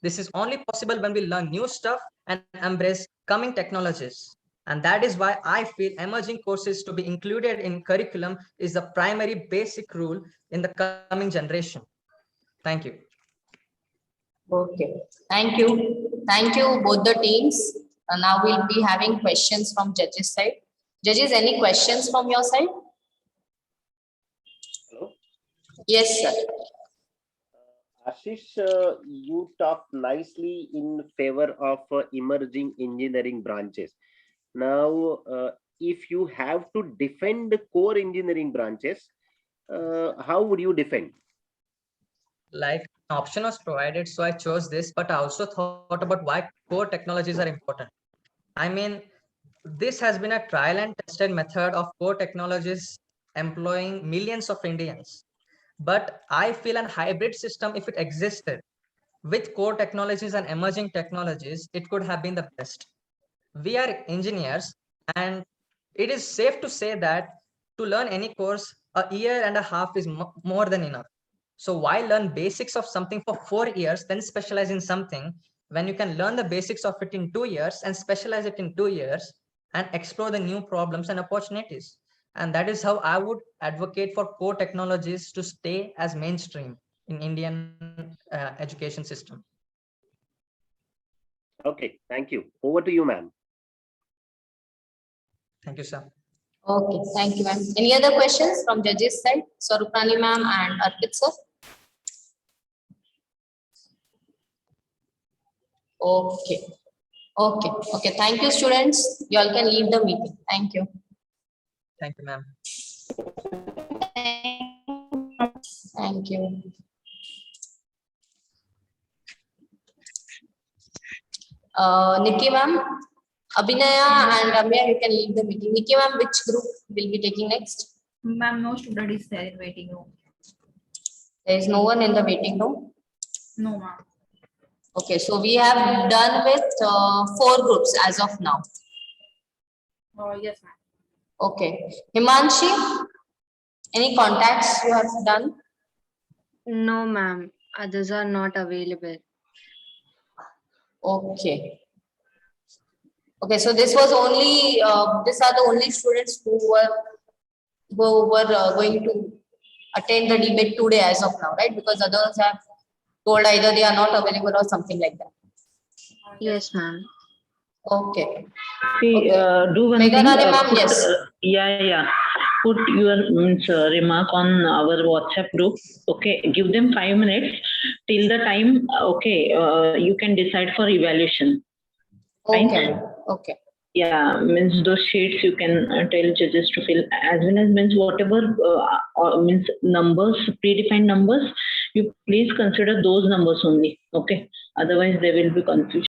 This is only possible when we learn new stuff and embrace coming technologies. And that is why I feel emerging courses to be included in curriculum is the primary basic rule in the coming generation. Thank you. Okay, thank you. Thank you, both the teams. Now we'll be having questions from judges side. Judges, any questions from your side? Hello? Yes, sir. Ashish, you talked nicely in favor of emerging engineering branches. Now, if you have to defend the core engineering branches, how would you defend? Like an option was provided, so I chose this, but I also thought about why core technologies are important. I mean, this has been a trial and tested method of core technologies employing millions of Indians. But I feel an hybrid system, if it existed with core technologies and emerging technologies, it could have been the best. We are engineers, and it is safe to say that to learn any course, a year and a half is more than enough. So why learn basics of something for 4 years, then specialize in something, when you can learn the basics of it in 2 years and specialize it in 2 years and explore the new problems and opportunities? And that is how I would advocate for core technologies to stay as mainstream in Indian education system. Okay, thank you. Over to you, ma'am. Thank you, sir. Okay, thank you, ma'am. Any other questions from judges side? Swarupani ma'am and Arpit sir? Okay. Okay. Okay. Thank you, students. You all can leave the meeting. Thank you. Thank you, ma'am. Thank you. Nikki ma'am, Abhinaya and Ramya, you can leave the meeting. Nikki ma'am, which group will be taking next? Ma'am, no student is there in waiting room. There is no one in the waiting room? No, ma'am. Okay, so we have done with 4 groups as of now. Yes, ma'am. Okay. Himanshi, any contacts you have done? No, ma'am. Others are not available. Okay. Okay, so this was only, these are the only students who were going to attend the debate today as of now, right? Because others have told either they are not available or something like that. Yes, ma'am. Okay. See, do one thing. Meghanani ma'am, yes. Yeah. Put your remark on our WhatsApp group. Okay, give them 5 minutes till the time. Okay, you can decide for evaluation. Okay. Right? Okay. Yeah, means those sheets you can tell judges to fill, as well as means whatever means numbers, predefined numbers, you please consider those numbers only. Okay, otherwise there will be confusion.